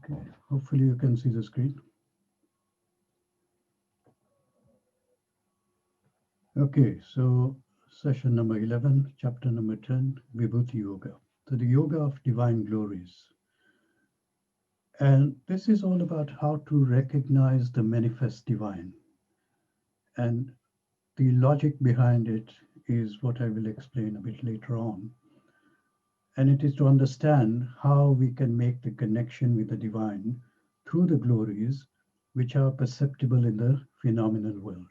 Okay, hopefully you can see the screen. Okay, so session number 11, chapter number 10, Vibhuti Yoga. So the yoga of divine glories. And this is all about how to recognize the manifest divine. And the logic behind it is what I will explain a bit later on. And it is to understand how we can make the connection with the divine through the glories which are perceptible in the phenomenal world.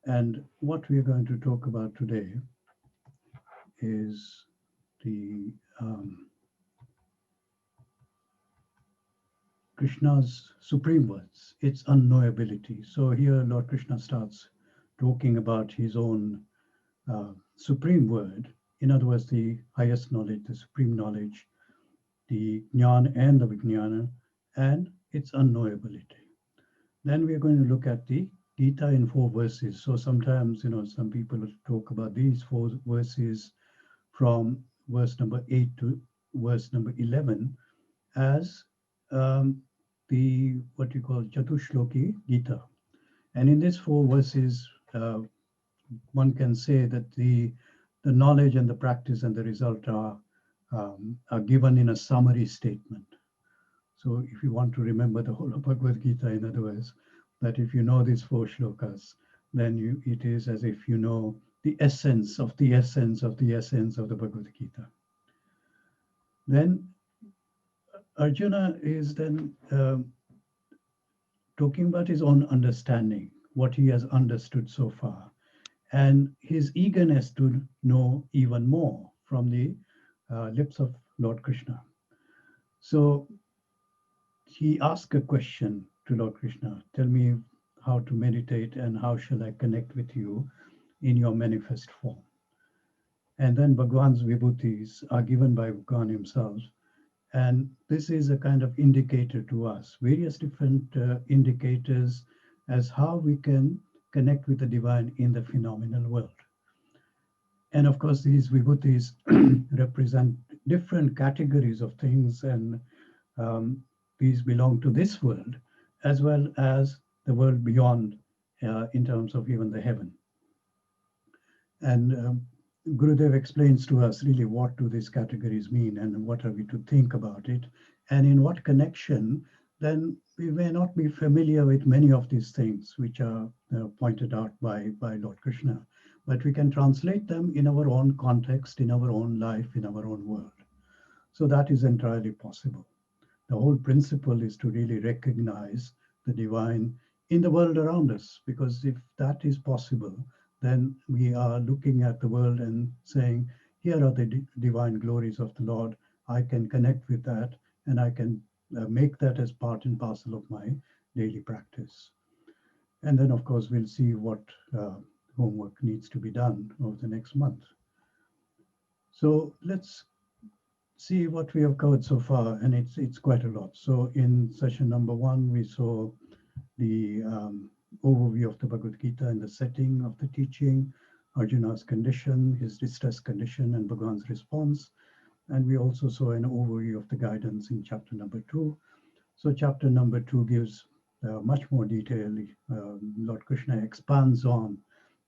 And what we are going to talk about today is the Krishna's supreme words, its unknowability. So here Lord Krishna starts talking about his own supreme word, in other words, the highest knowledge, the supreme knowledge, the jnana and the vijnana, and its unknowability. Then we are going to look at the Gita in 4 verses. So sometimes, some people talk about these 4 verses from verse number 8 to verse number 11 as the what you call Chatushloki Gita. And in these 4 verses, one can say that the knowledge and the practice and the result are given in a summary statement. So if you want to remember the whole of Bhagavad Gita, in other words, that if you know these 4 shlokas, then it is as if you know the essence of the essence of the essence of the Bhagavad Gita. Then Arjuna is then talking about his own understanding, what he has understood so far, and his eagerness to know even more from the lips of Lord Krishna. So he asked a question to Lord Krishna: tell me how to meditate and how shall I connect with you in your manifest form. And then Bhagwan's Vibhuti-s are given by Bhagwan himself. And this is a kind of indicator to us, various different indicators as how we can connect with the divine in the phenomenal world. And of course, these vibhutis represent different categories of things, and these belong to this world as well as the world beyond, in terms of even the heaven. And Gurudev explains to us really what do these categories mean and what are we to think about it, and in what connection. Then we may not be familiar with many of these things which are pointed out by Lord Krishna, but we can translate them in our own context, in our own life, in our own world. So that is entirely possible. The whole principle is to really recognize the divine in the world around us, because if that is possible, then we are looking at the world and saying, here are the divine glories of the Lord. I can connect with that, and I can make that as part and parcel of my daily practice. And then, of course, we'll see what homework needs to be done over the next month. So let's see what we have covered so far, and it's quite a lot. So in session number 1, we saw the overview of the Bhagavad Gita and the setting of the teaching, Arjuna's condition, his distress condition, and Bhagwan's response. And we also saw an overview of the guidance in chapter number 2. So chapter number 2 gives much more detail. Lord Krishna expands on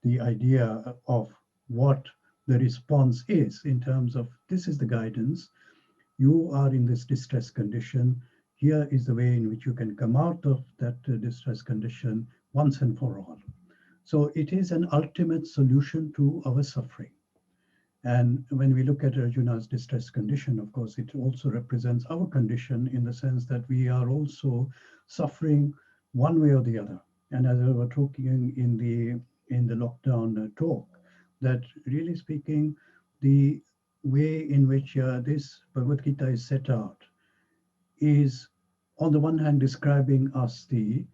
the idea of what the response is in terms of this is the guidance. You are in this distress condition. Here is the way in which you can come out of that distress condition once and for all. So it is an ultimate solution to our suffering. And when we look at Arjuna's distress condition, of course, it also represents our condition in the sense that we are also suffering one way or the other. And as I was talking in the lockdown talk, that really speaking, the way in which this Bhagavad Gita is set out is, on the one hand, describing us the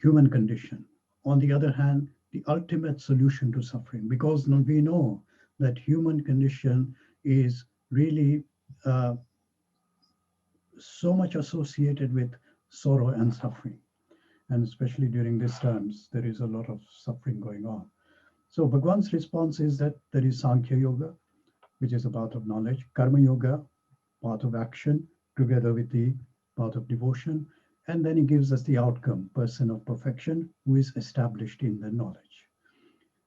human condition. On the other hand, the ultimate solution to suffering, because we know that human condition is really so much associated with sorrow and suffering. And especially during these times, there is a lot of suffering going on. So Bhagwan's response is that there is Sankhya Yoga, which is a path of knowledge, Karma Yoga, path of action, together with the path of devotion. And then he gives us the outcome, person of perfection, who is established in the knowledge.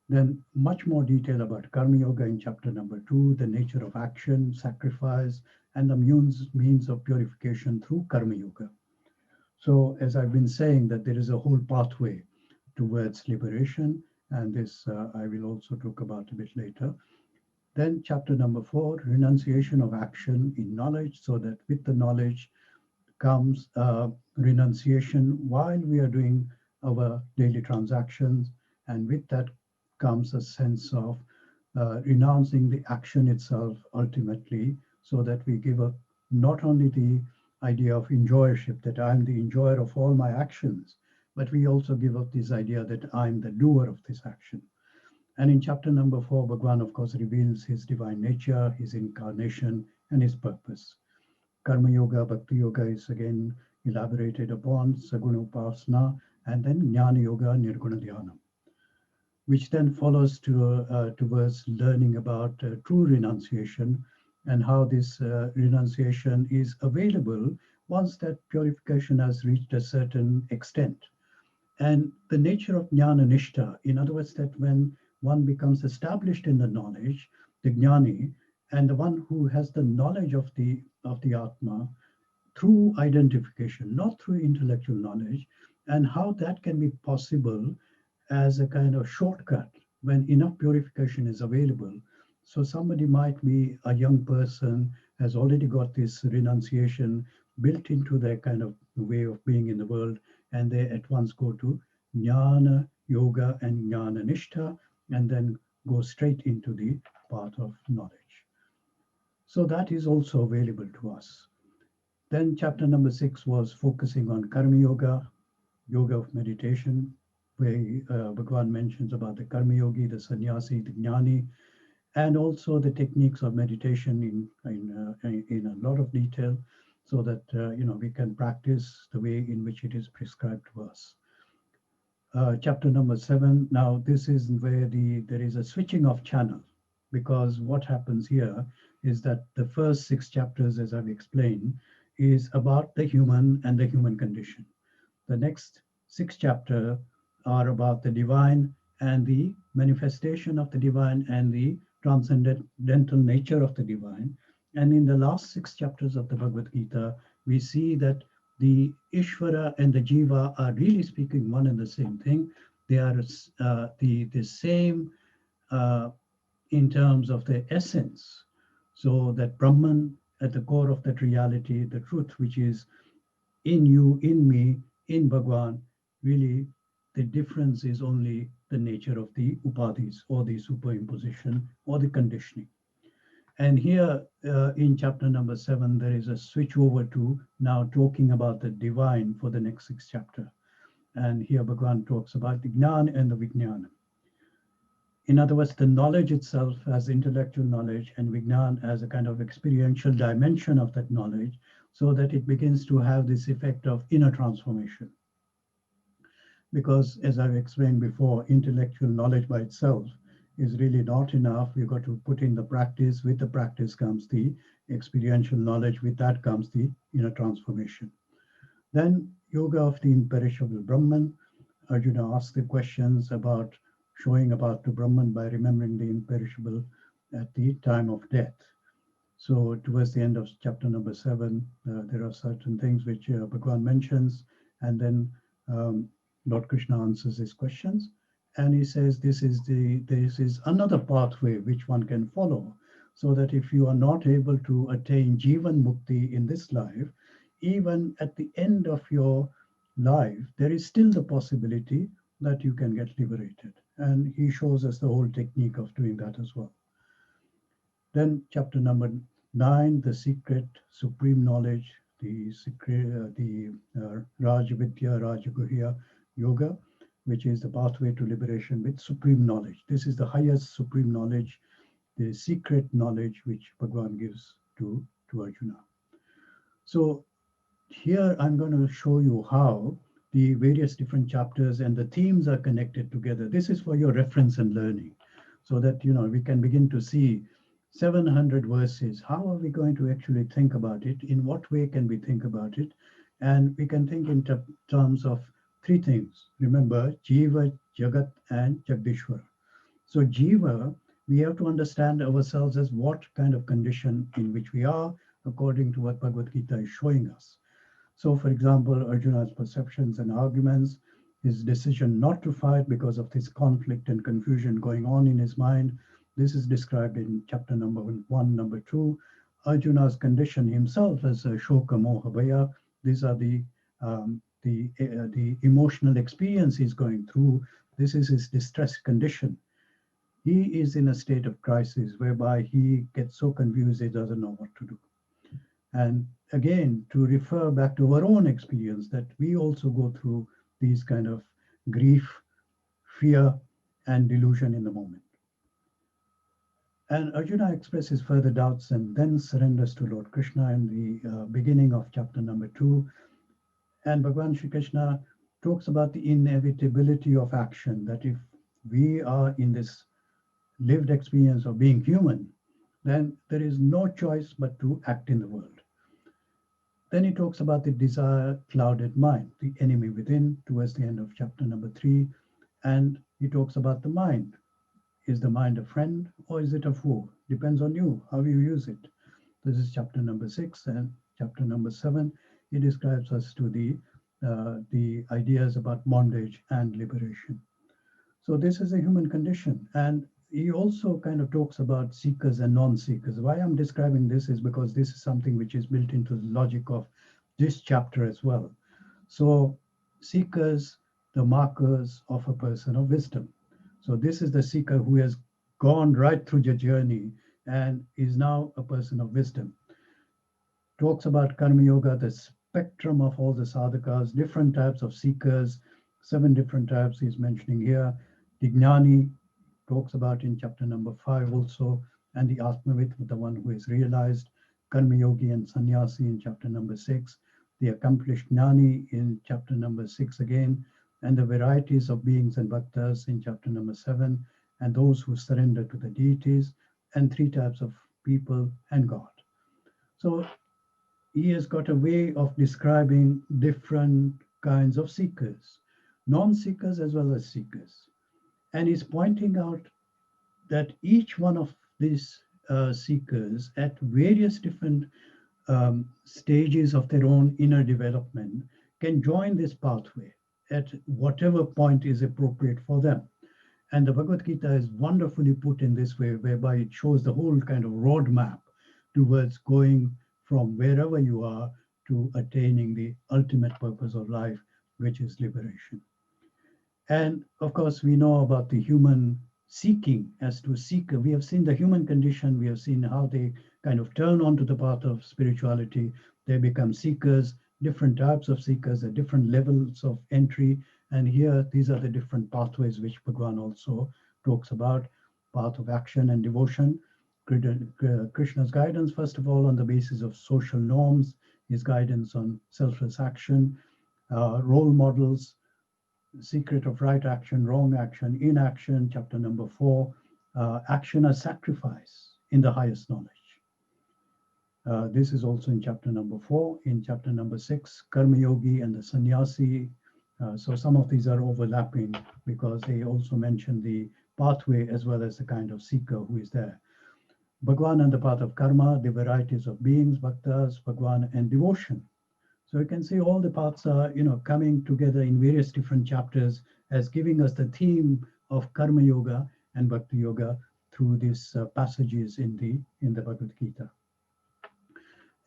Then much more detail about Karma Yoga in chapter number 2, the nature of action, sacrifice, and the means of purification through Karma Yoga. So as I've been saying, that there is a whole pathway towards liberation, and this I will also talk about a bit later. Then chapter number 4, renunciation of action in knowledge, so that with the knowledge comes renunciation while we are doing our daily transactions, and with that comes a sense of renouncing the action itself ultimately, so that we give up not only the idea of enjoyership, that I'm the enjoyer of all my actions, but we also give up this idea that I'm the doer of this action. And in chapter number 4, Bhagwan, of course, reveals his divine nature, his incarnation, and his purpose. Karma Yoga, Bhakti Yoga is again elaborated upon, Saguna Upasana, and then Jnana Yoga, Nirguna Dhyana, which then follows towards learning about true renunciation and how this renunciation is available once that purification has reached a certain extent. And the nature of jnana nishta, in other words, that when one becomes established in the knowledge, the jnani, and the one who has the knowledge of the Atma through identification, not through intellectual knowledge, and how that can be possible as a kind of shortcut when enough purification is available. So somebody might be a young person, has already got this renunciation built into their kind of way of being in the world, and they at once go to jnana yoga and jnana nishtha, and then go straight into the path of knowledge. So that is also available to us. Then chapter number 6 was focusing on karma yoga, yoga of meditation, where Bhagwan mentions about the karma yogi, the sannyasi, the jnani, and also the techniques of meditation in a lot of detail, so that we can practice the way in which it is prescribed to us. Chapter number 7. Now this is where there is a switching of channel, because what happens here is that the first 6 chapters, as I've explained, is about the human and the human condition. The next 6 chapters are about the divine and the manifestation of the divine and the transcendental nature of the divine. And in the last 6 chapters of the Bhagavad Gita, we see that the Ishvara and the Jiva are really speaking one and the same thing. They are the same in terms of their essence. So that Brahman at the core of that reality, the truth which is in you, in me, in Bhagwan, really the difference is only the nature of the upadhis, or the superimposition, or the conditioning. And here in chapter number 7, there is a switch over to now talking about the divine for the next 6 chapter. And here Bhagwan talks about the Jnana and the Vijnana. In other words, the knowledge itself as intellectual knowledge, and Vijnan as a kind of experiential dimension of that knowledge, so that it begins to have this effect of inner transformation. Because as I've explained before, intellectual knowledge by itself is really not enough. We've got to put in the practice. With the practice comes the experiential knowledge. With that comes the inner transformation. Then yoga of the imperishable Brahman. Arjuna asks the questions about showing about to Brahman by remembering the imperishable at the time of death. So towards the end of chapter number 7, there are certain things which Bhagwan mentions, and then Lord Krishna answers his questions, and he says this is another pathway which one can follow, so that if you are not able to attain Jivan Mukti in this life, even at the end of your life, there is still the possibility that you can get liberated. And he shows us the whole technique of doing that as well. Then chapter number 9, the secret supreme knowledge, the secret, Raj Vidya, Raj Guhya Yoga, which is the pathway to liberation with supreme knowledge. This is the highest supreme knowledge, the secret knowledge which Bhagwan gives to Arjuna. So here I'm going to show you how the various different chapters and the themes are connected together. This is for your reference and learning, so that we can begin to see 700 verses. How are we going to actually think about it? In what way can we think about it? And we can think in terms of three things. Remember, Jiva, Jagat, and Jagdishwar. So, Jiva, we have to understand ourselves as what kind of condition in which we are, according to what Bhagavad Gita is showing us. So, for example, Arjuna's perceptions and arguments, his decision not to fight because of this conflict and confusion going on in his mind. This is described in chapter number one, number two. Arjuna's condition himself as a Shoka Moha Bhaya. These are the emotional experience he's going through. This is his distressed condition. He is in a state of crisis whereby he gets so confused he doesn't know what to do. And again, to refer back to our own experience, that we also go through these kind of grief, fear, and delusion in the moment. And Arjuna expresses further doubts and then surrenders to Lord Krishna in the beginning of chapter number 2. And Bhagwan Shri Krishna talks about the inevitability of action, that if we are in this lived experience of being human, then there is no choice but to act in the world. Then he talks about the desire clouded mind, the enemy within, towards the end of chapter number 3. And he talks about the mind. Is the mind a friend or is it a foe? Depends on you, how you use it. This is chapter number 6. And chapter number 7, he describes us to the ideas about bondage and liberation. So this is a human condition. And he also kind of talks about seekers and non-seekers. Why I'm describing this is because this is something which is built into the logic of this chapter as well. So seekers, the markers of a person of wisdom. So this is the seeker who has gone right through the journey and is now a person of wisdom. Talks about Karma Yoga, the spectrum of all the sadhakas, different types of seekers, 7 different types he's mentioning here. The Jnani talks about in chapter number 5 also, and the Atmavit, the one who is realized, Karma Yogi and Sannyasi in chapter number 6, the accomplished Jnani in chapter number 6 again, and the varieties of beings and bhaktas in chapter number 7, and those who surrender to the deities, and 3 types of people and God. So he has got a way of describing different kinds of seekers, non-seekers as well as seekers. And he's pointing out that each one of these seekers at various different stages of their own inner development can join this pathway at whatever point is appropriate for them. And the Bhagavad Gita is wonderfully put in this way, whereby it shows the whole kind of roadmap towards going from wherever you are to attaining the ultimate purpose of life, which is liberation. And of course, we know about the human seeking as to seeker. We have seen the human condition. We have seen how they kind of turn onto the path of spirituality. They become seekers, different types of seekers at different levels of entry. And here, these are the different pathways which Bhagwan also talks about: path of action and devotion. Krishna's guidance, first of all, on the basis of social norms, his guidance on selfless action, role models, secret of right action, wrong action, inaction, chapter number 4, action as sacrifice in the highest knowledge. This is also in chapter number 4. In chapter number 6, Karma Yogi and the Sannyasi. So some of these are overlapping because they also mention the pathway as well as the kind of seeker who is there. Bhagwan and the path of karma, the varieties of beings, bhaktas, Bhagwan and devotion. So you can see all the paths are, coming together in various different chapters as giving us the theme of Karma Yoga and Bhakti Yoga through these passages in the Bhagavad Gita.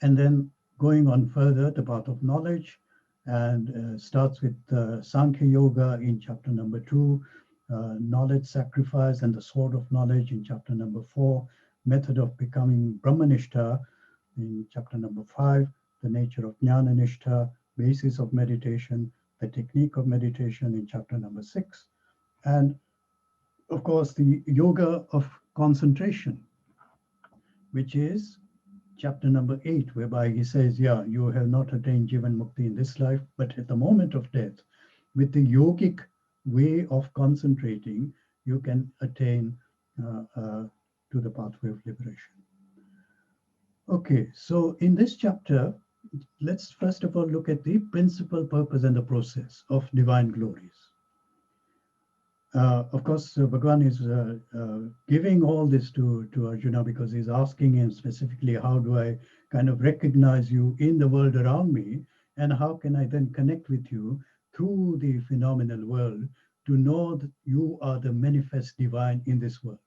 And then going on further, the path of knowledge, and starts with Sankhya Yoga in chapter number 2, knowledge sacrifice and the sword of knowledge in chapter number 4, method of becoming Brahmanishta in chapter number 5, the nature of Jnana Nishtha, basis of meditation, the technique of meditation in chapter number 6, and of course the yoga of concentration, which is chapter number 8, whereby he says, yeah, you have not attained Jivan Mukti in this life, but at the moment of death, with the yogic way of concentrating, you can attain to to the pathway of liberation. Okay, so in this chapter, let's first of all look at the principle, purpose, and the process of divine glories. Of course, Bhagwan is giving all this to Arjuna because he's asking him specifically, how do I kind of recognize you in the world around me? And how can I then connect with you through the phenomenal world to know that you are the manifest divine in this world?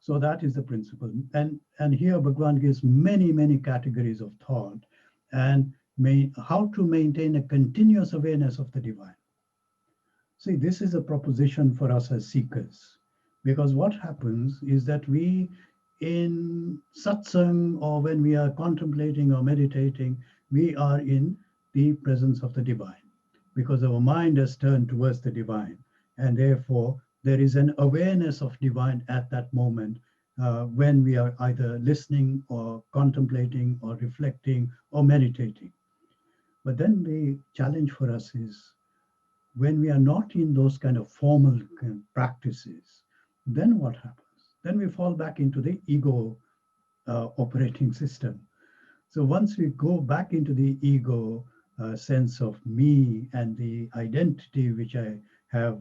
So that is the principle. And here Bhagwan gives many, many categories of thought and how to maintain a continuous awareness of the divine. See, this is a proposition for us as seekers, because what happens is that we, in satsang or when we are contemplating or meditating, we are in the presence of the divine, because our mind has turned towards the divine, and therefore there is an awareness of divine at that moment when we are either listening or contemplating or reflecting or meditating. But then the challenge for us is when we are not in those kind of formal practices, then what happens? Then we fall back into the ego operating system. So once we go back into the ego sense of me and the identity which I have,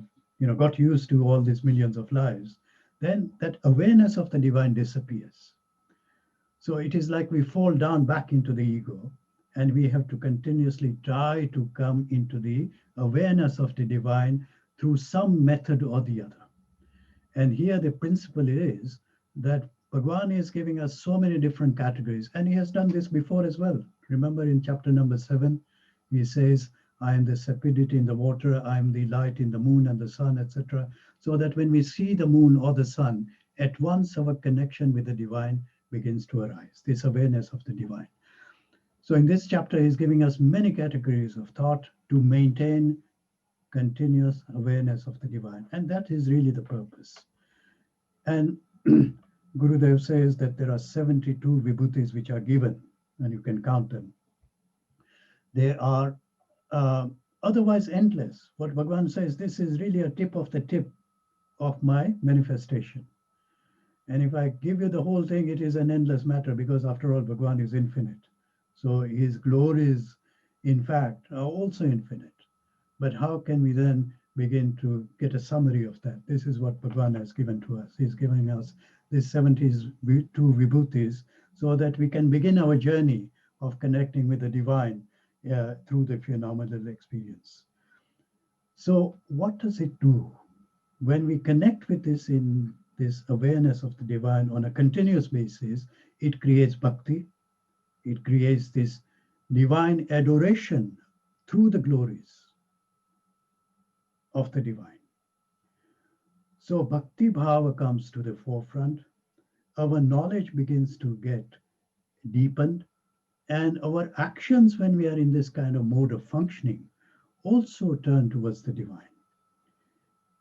got used to all these millions of lives, then that awareness of the divine disappears. So it is like we fall down back into the ego, and we have to continuously try to come into the awareness of the divine through some method or the other. And here the principle is that Bhagwan is giving us so many different categories, and he has done this before as well. Remember in chapter number 7, he says, I am the sapidity in the water, I am the light in the moon and the sun, etc. So that when we see the moon or the sun, at once our connection with the divine begins to arise, this awareness of the divine. So in this chapter, he's giving us many categories of thought to maintain continuous awareness of the divine. And that is really the purpose. And Gurudev says that there are 72 Vibhuti-s which are given, and you can count them. They are otherwise endless. What Bhagwan says, this is really a tip of the tip of my manifestation. And if I give you the whole thing, it is an endless matter because after all, Bhagwan is infinite. So his glories, in fact, are also infinite. But how can we then begin to get a summary of that? This is what Bhagwan has given to us. He's giving us these 72 Vibhutis so that we can begin our journey of connecting with the divine through the phenomenal experience. So what does it do? When we connect with this in this awareness of the divine on a continuous basis, it creates bhakti, it creates this divine adoration through the glories of the divine. So bhakti bhava comes to the forefront, our knowledge begins to get deepened, and our actions when we are in this kind of mode of functioning also turn towards the divine.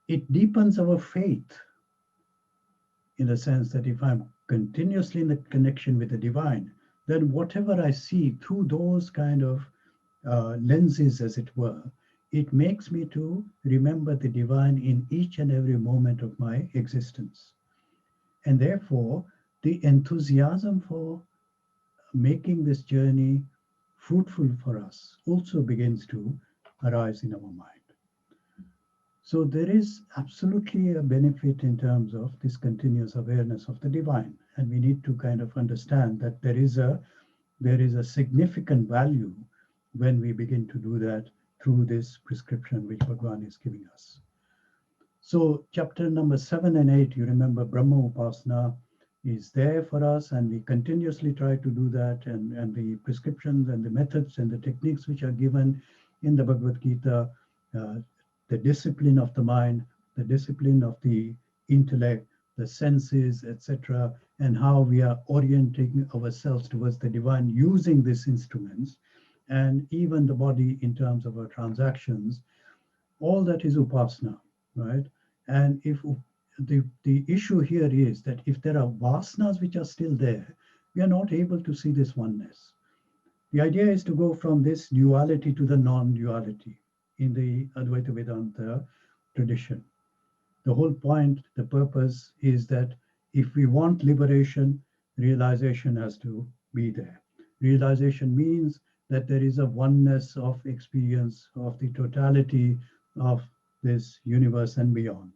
It deepens our faith in the sense that if I'm continuously in the connection with the divine, then whatever I see through those kind of lenses, as it were, it makes me to remember the divine in each and every moment of my existence. And therefore, the enthusiasm for making this journey fruitful for us also begins to arise in our mind. So there is absolutely a benefit in terms of this continuous awareness of the divine. And we need to kind of understand that there is a significant value when we begin to do that through this prescription which Bhagwan is giving us. So chapter number 7 and 8, you remember Brahma Upasana is there for us, and we continuously try to do that, and the prescriptions and the methods and the techniques which are given in the Bhagavad Gita, the discipline of the mind, the discipline of the intellect, the senses, etc., and how we are orienting ourselves towards the divine using these instruments, and even the body in terms of our transactions, all that is upasana, right? And if the issue here is that if there are vasanas which are still there, we are not able to see this oneness. The idea is to go from this duality to the non-duality in the Advaita Vedanta tradition. The whole point, the purpose is that If we want liberation, realization has to be there. Realization means that there is a oneness of experience of the totality of this universe and beyond.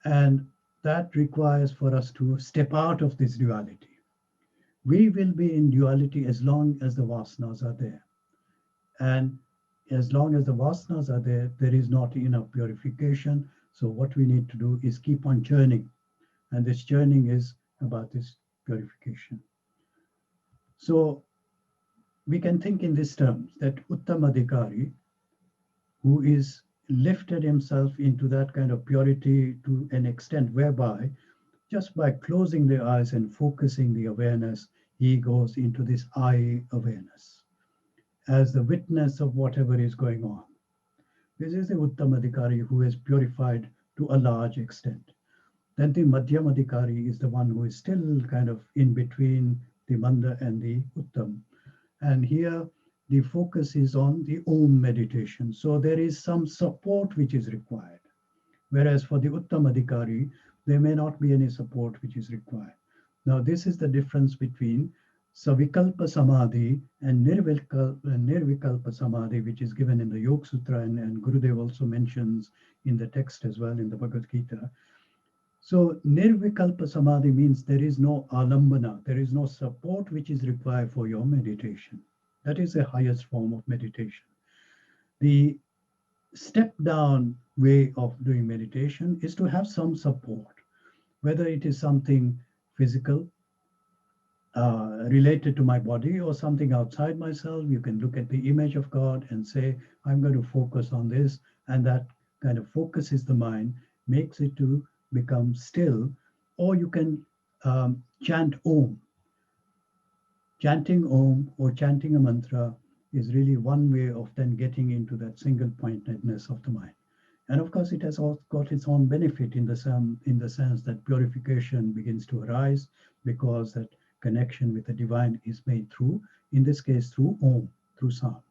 And that requires for us to step out of this duality. We will be in duality as long as the vasanas are there. And as long as the vasanas are there, there is not enough purification. So what we need to do is keep on churning. And this churning is about this purification. So we can think in these terms that Uttamadhikari, who is lifted himself into that kind of purity to an extent whereby just by closing the eyes and focusing the awareness, he goes into this I awareness as the witness of whatever is going on. This is the Uttamadhikari who is purified to a large extent. Then the Madhyamadhikari is the one who is still kind of in between the Manda and the Uttam. And here the focus is on the Om meditation. So there is some support which is required. Whereas for the Uttamadhikari, there may not be any support which is required. Now, this is the difference between Savikalpa Samadhi and Nirvikalpa Samadhi, which is given in the Yoga Sutra, and Gurudev also mentions in the text as well in the Bhagavad Gita. So, Nirvikalpa Samadhi means there is no alambana, there is no support which is required for your meditation. That is the highest form of meditation. The step down way of doing meditation is to have some support, whether it is something physical related to my body or something outside myself. You can look at the image of God and say, I'm going to focus on this, and that kind of focuses the mind, makes it to become still. Or you can chant Om. Chanting Om or chanting a mantra is really one way of then getting into that single pointedness of the mind. And of course, it has also got its own benefit in the sense that purification begins to arise because that connection with the divine is made through, in this case, through Om, through sound.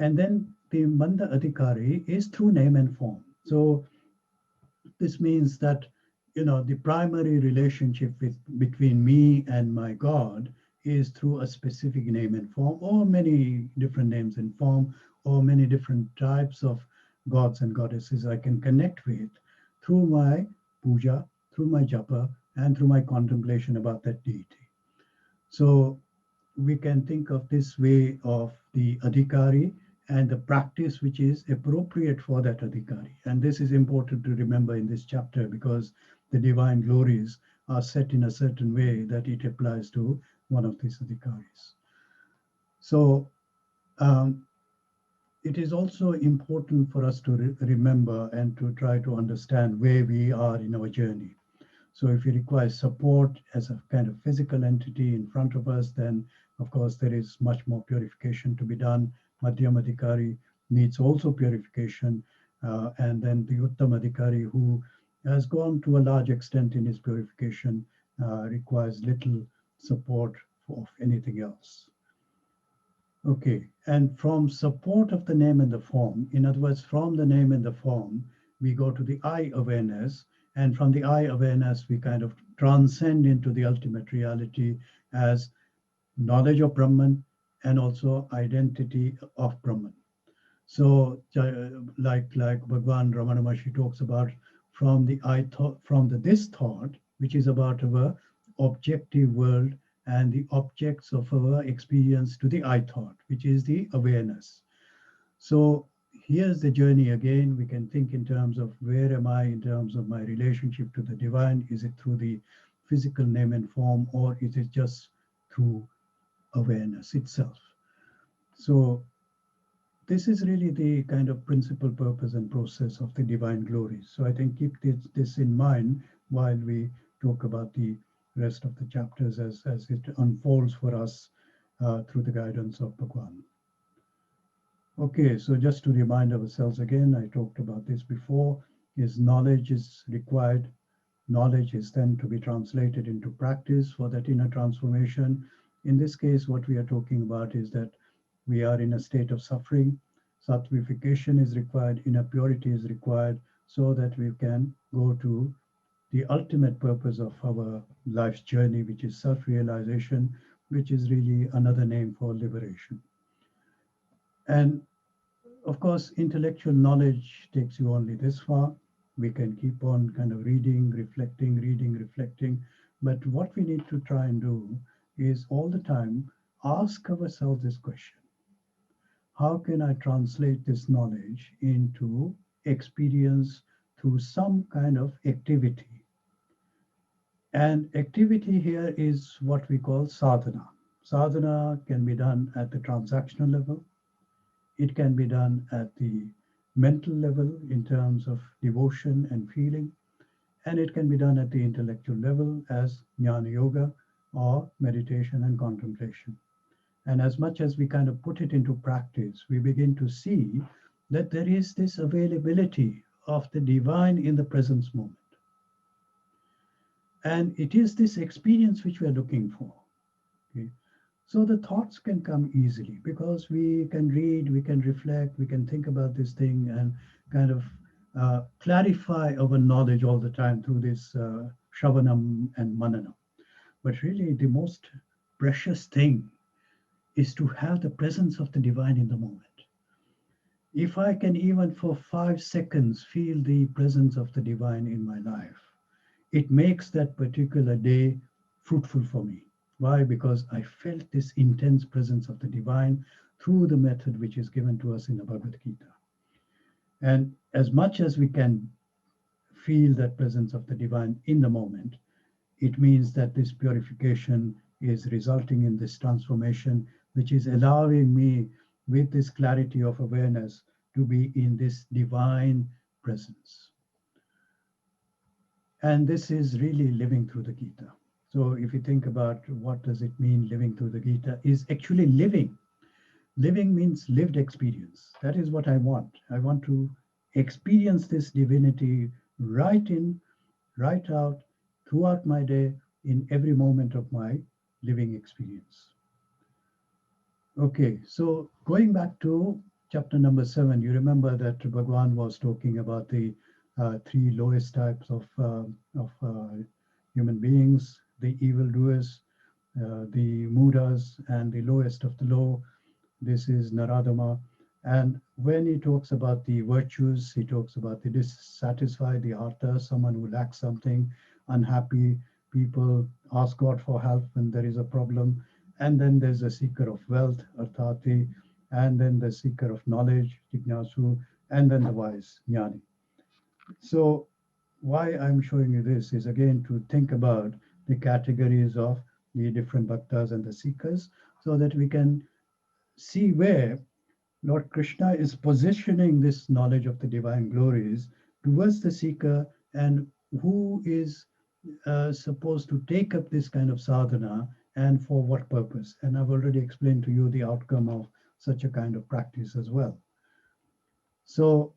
And then the Manda Adhikari is through name and form. So this means that the primary relationship between me and my God is through a specific name and form, or many different names and form, or many different types of gods and goddesses I can connect with through my puja, through my japa, and through my contemplation about that deity. So we can think of this way of the adhikari and the practice which is appropriate for that adhikari. And this is important to remember in this chapter because the divine glories are set in a certain way that it applies to one of these adhikaris. So um, it is also important for us to remember and to try to understand where we are in our journey. So if we require support as a kind of physical entity in front of us, then of course there is much more purification to be done. Madhyamadhikari needs also purification. And then the Uttamadhikari, who has gone to a large extent in his purification, requires little support of anything else. Okay, and from support of the name and the form, in other words, from the name and the form, we go to the I awareness, and from the I awareness, we kind of transcend into the ultimate reality as knowledge of Brahman and also identity of Brahman. So, like Bhagwan Ramana Maharshi talks about, from the I thought, from the this thought, which is about our objective world and the objects of our experience, to the I thought, which is the awareness. So here's the journey again. We can think in terms of where am I in terms of my relationship to the divine? Is it through the physical name and form, or is it just through awareness itself? So this is really the kind of principal purpose and process of the divine glories. So I think keep this in mind while we talk about the rest of the chapters as it unfolds for us through the guidance of Bhagwan. Okay, so just to remind ourselves again, I talked about this before, is knowledge is required. Knowledge is then to be translated into practice for that inner transformation. In this case, what we are talking about is that we are in a state of suffering. Sattvification is required, inner purity is required so that we can go to the ultimate purpose of our life's journey, which is self-realization, which is really another name for liberation. And of course, intellectual knowledge takes you only this far. We can keep on kind of reading, reflecting. But what we need to try and do is all the time ask ourselves this question: how can I translate this knowledge into experience through some kind of activity? And activity here is what we call sadhana. Sadhana can be done at the transactional level. It can be done at the mental level in terms of devotion and feeling, and it can be done at the intellectual level as jnana yoga or meditation and contemplation. And as much as we kind of put it into practice, we begin to see that there is this availability of the divine in the present moment. And it is this experience which we are looking for. Okay? So the thoughts can come easily because we can read, we can reflect, we can think about this thing and kind of clarify our knowledge all the time through this Shravanam and Mananam. But really, the most precious thing is to have the presence of the divine in the moment. If I can even for 5 seconds feel the presence of the divine in my life, it makes that particular day fruitful for me. Why? Because I felt this intense presence of the divine through the method which is given to us in the Bhagavad Gita. And as much as we can feel that presence of the divine in the moment, it means that this purification is resulting in this transformation, which is allowing me with this clarity of awareness to be in this divine presence. And this is really living through the Gita. So if you think about what does it mean living through the Gita, is actually living. Living means lived experience. That is what I want. I want to experience this divinity right in, right out, throughout my day, in every moment of my living experience. Okay, so going back to chapter number 7, you remember that Bhagwan was talking about the three lowest types of human beings: the evildoers, the mudas, and the lowest of the low. This is Naradama. And when he talks about the virtues, he talks about the dissatisfied, the artha, someone who lacks something, unhappy people ask God for help when there is a problem. And then there's a seeker of wealth, arthati, and then the seeker of knowledge, jignasu, and then the wise, jnani. So why I'm showing you this is again to think about the categories of the different bhaktas and the seekers so that we can see where Lord Krishna is positioning this knowledge of the divine glories towards the seeker and who is supposed to take up this kind of sadhana and for what purpose. And I've already explained to you the outcome of such a kind of practice as well. So,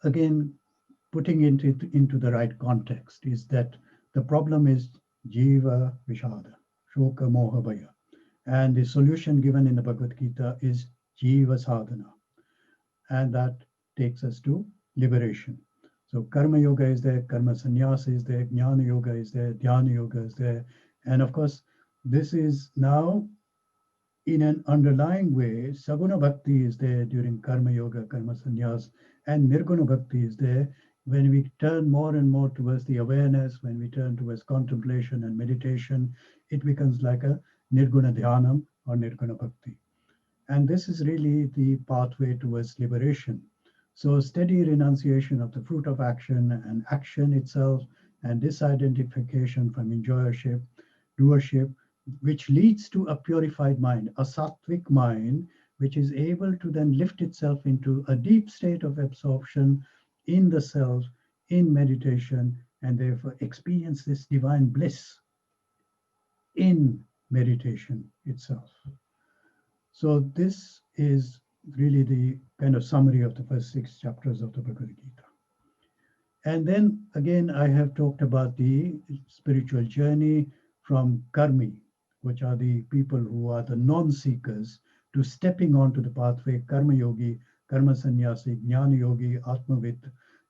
again, putting into the right context is that the problem is jiva vishada, shoka moha bhaya. And the solution given in the Bhagavad Gita is jiva sadhana. And that takes us to liberation. So karma yoga is there, karma sannyasa is there, jnana yoga is there, dhyana yoga is there. And of course, this is now in an underlying way, saguna bhakti is there during karma yoga, karma sannyas, and nirguna bhakti is there when we turn more and more towards the awareness, when we turn towards contemplation and meditation, it becomes like a nirguna dhyanam or nirguna bhakti. And this is really the pathway towards liberation. So, steady renunciation of the fruit of action and action itself, and disidentification from enjoyership, doership, which leads to a purified mind, a sattvic mind, which is able to then lift itself into a deep state of absorption in the self, in meditation, and therefore experience this divine bliss in meditation itself. So this is really the kind of summary of the first 6 chapters of the Bhagavad Gita. And then again, I have talked about the spiritual journey from karmi, which are the people who are the non-seekers, to stepping onto the pathway, karma yogi, karma sannyasi, jnana yogi, atmavid.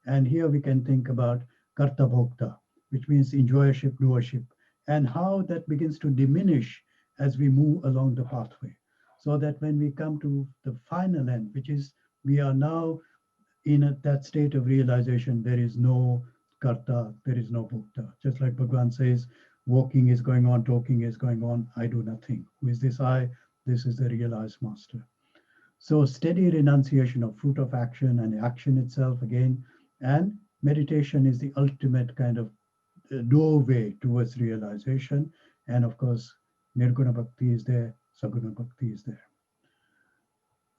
And here we can think about karta bhokta, which means enjoyership, doership, and how that begins to diminish as we move along the pathway. So that when we come to the final end, which is we are now in that state of realization, there is no karta, there is no bhokta. Just like Bhagwan says, walking is going on, talking is going on, I do nothing. Who is this I? This is the realized master. So steady renunciation of fruit of action and action itself again, and meditation is the ultimate kind of doorway towards realization. And of course, Nirguna Bhakti is there, Saguna Bhakti is there.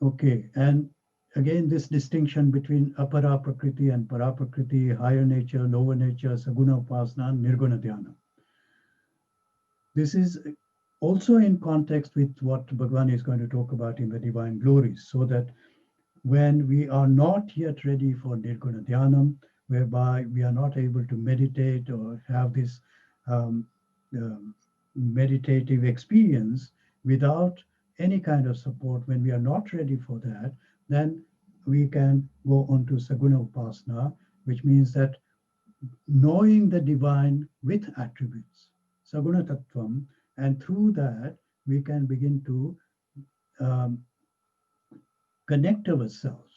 Okay, and again, this distinction between apara prakriti and para prakriti, higher nature, lower nature, saguna upasana, nirguna dhyana. This is also in context with what Bhagwan is going to talk about in the divine glories, so that when we are not yet ready for nirguna dhyanam, whereby we are not able to meditate or have this um, um, meditative experience without any kind of support, when we are not ready for that, then we can go on to Saguna Upasana, which means that knowing the divine with attributes, Saguna Tattvam, and through that we can begin to um, connect ourselves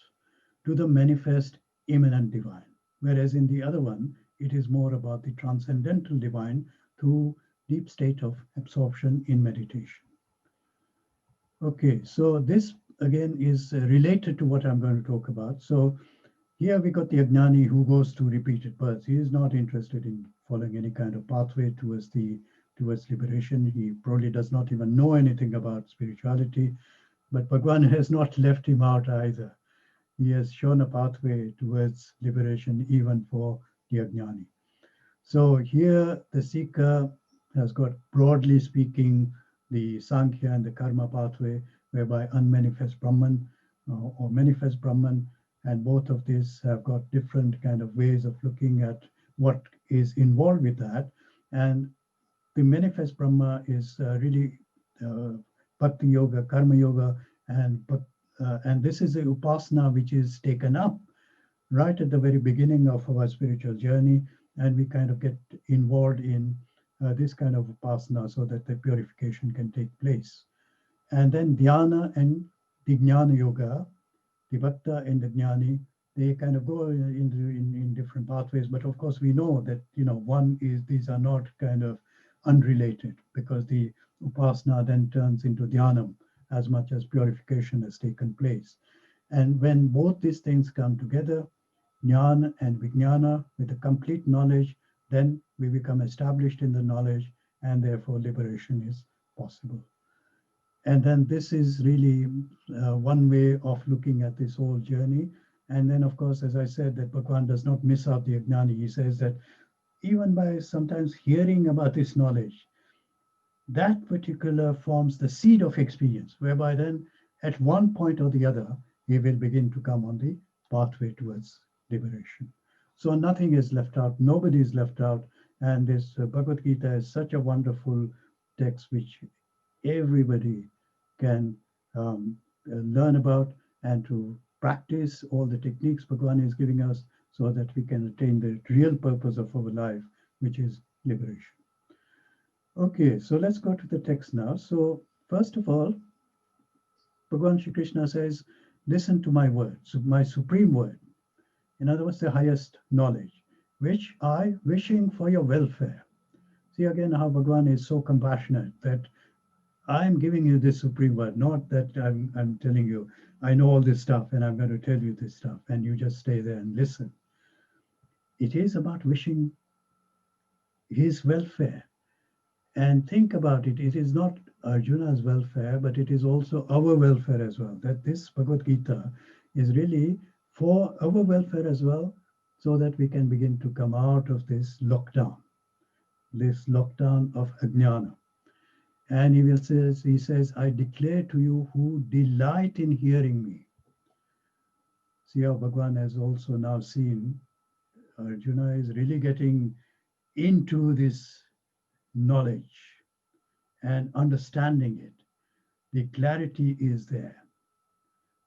to the manifest immanent divine. Whereas in the other one, it is more about the transcendental divine through deep state of absorption in meditation. Okay, so this again is related to what I'm going to talk about. So here we got the Ajnani who goes to repeated births. He is not interested in following any kind of pathway towards liberation. He probably does not even know anything about spirituality, but Bhagwan has not left him out either. He has shown a pathway towards liberation even for the Ajnani. So here the Seeker has got, broadly speaking, the Sankhya and the Karma pathway, whereby unmanifest Brahman or manifest Brahman, and both of these have got different kind of ways of looking at what is involved with that. And the manifest Brahma is really uh, Bhakti Yoga, Karma Yoga, and this is a upasana which is taken up right at the very beginning of our spiritual journey, and we kind of get involved in this kind of upasana so that the purification can take place. And then dhyana and the jnana yoga, the bhakta and the jnani, they kind of go in different pathways. But of course, we know that one is these are not kind of unrelated, because the upasana then turns into dhyanam as much as purification has taken place. And when both these things come together, jnana and vijnana, with a complete knowledge, then we become established in the knowledge, and therefore liberation is possible. And then this is really one way of looking at this whole journey. And then, of course, as I said, that Bhagwan does not miss out the Ajnani. He says that even by sometimes hearing about this knowledge, that particular forms the seed of experience, whereby then at one point or the other, he will begin to come on the pathway towards liberation. So nothing is left out, nobody is left out. And this Bhagavad Gita is such a wonderful text which everybody can learn about, and to practice all the techniques Bhagwan is giving us, so that we can attain the real purpose of our life, which is liberation. Okay, so let's go to the text now. So first of all, Bhagwan Shri Krishna says, listen to my word, so my supreme word. In other words, the highest knowledge, which I, wishing for your welfare. See again how Bhagwan is so compassionate that I'm giving you this supreme word, not that I'm telling you, I know all this stuff and I'm going to tell you this stuff and you just stay there and listen. It is about wishing his welfare. And think about it, it is not Arjuna's welfare, but it is also our welfare as well. That this Bhagavad Gita is really for our welfare as well, so that we can begin to come out of this lockdown of Ajnana. And he says, I declare to you who delight in hearing me. See how Bhagwan has also now seen Arjuna is really getting into this knowledge and understanding it. The clarity is there.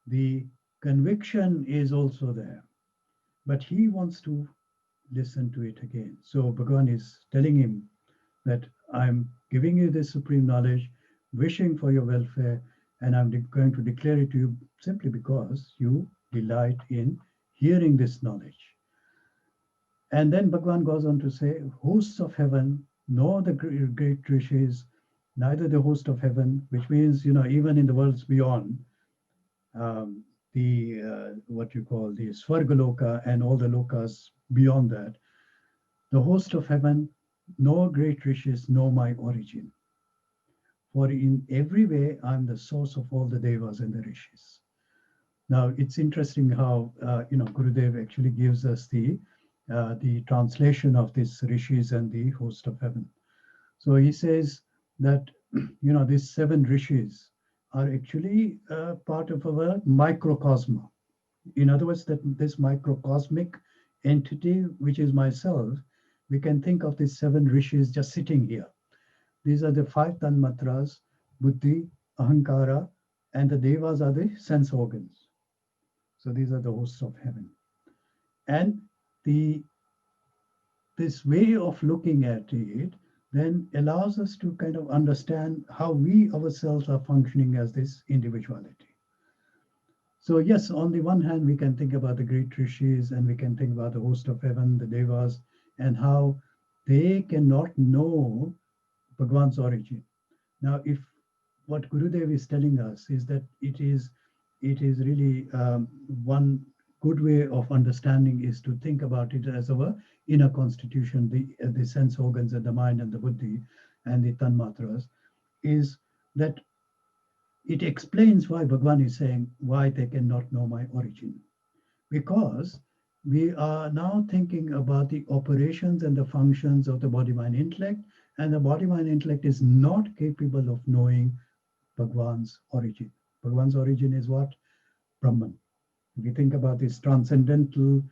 The conviction is also there. But he wants to listen to it again. So Bhagavan is telling him that I'm giving you this supreme knowledge, wishing for your welfare, and I'm going to declare it to you simply because you delight in hearing this knowledge. And then Bhagavan goes on to say, hosts of heaven, nor the great rishis, neither the host of heaven, which means, even in the worlds beyond, um, the what you call the Svargaloka and all the lokas beyond that, the host of heaven, no great rishis know my origin. For in every way, I'm the source of all the devas and the rishis. Now, it's interesting how Gurudev actually gives us the translation of this rishis and the host of heaven. So he says that these seven rishis are actually part of our microcosm. In other words, that this microcosmic entity, which is myself, we can think of these seven rishis just sitting here. These are the five tanmatras: buddhi, ahankara, and the devas are the sense organs. So these are the hosts of heaven. And the this way of looking at it then allows us to kind of understand how we ourselves are functioning as this individuality. So yes, on the one hand, we can think about the great rishis and we can think about the host of heaven, the devas, and how they cannot know Bhagwan's origin. Now, if what Gurudev is telling us is that it is really one good way of understanding is to think about it as our inner constitution, the sense organs and the mind and the buddhi and the tanmatras, is that it explains why Bhagwan is saying why they cannot know my origin. Because we are now thinking about the operations and the functions of the body mind intellect, and the body mind intellect is not capable of knowing Bhagwan's origin. Bhagwan's origin is what? Brahman. If we think about this transcendental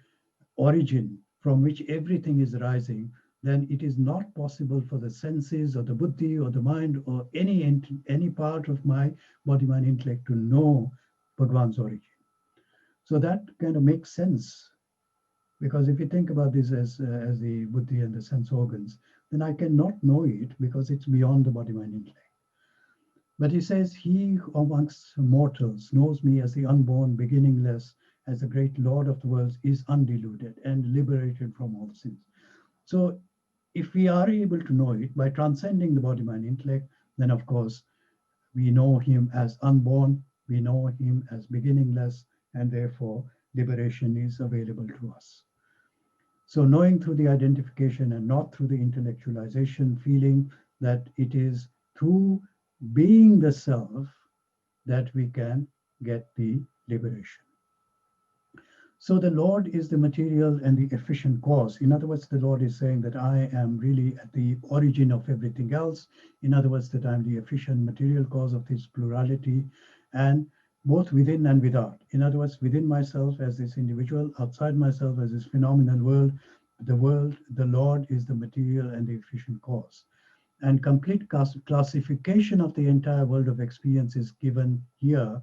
origin from which everything is rising, then it is not possible for the senses or the buddhi or the mind or any part of my body mind intellect to know Bhagwan's origin. So that kind of makes sense, because if you think about this as the buddhi and the sense organs, then I cannot know it because it's beyond the body mind intellect. But he says, he amongst mortals knows me as the unborn, beginningless, as the great Lord of the worlds, is undeluded and liberated from all sins. So if we are able to know it by transcending the body mind intellect, then of course we know him as unborn, we know him as beginningless, and therefore liberation is available to us. So knowing through the identification and not through the intellectualization, feeling that it is through being the self that we can get the liberation. So the Lord is the material and the efficient cause. In other words, the Lord is saying that I am really at the origin of everything else. In other words, that I'm the efficient material cause of this plurality, and both within and without. In other words, within myself as this individual, outside myself as this phenomenal world, the Lord is the material and the efficient cause. And complete classification of the entire world of experience is given here.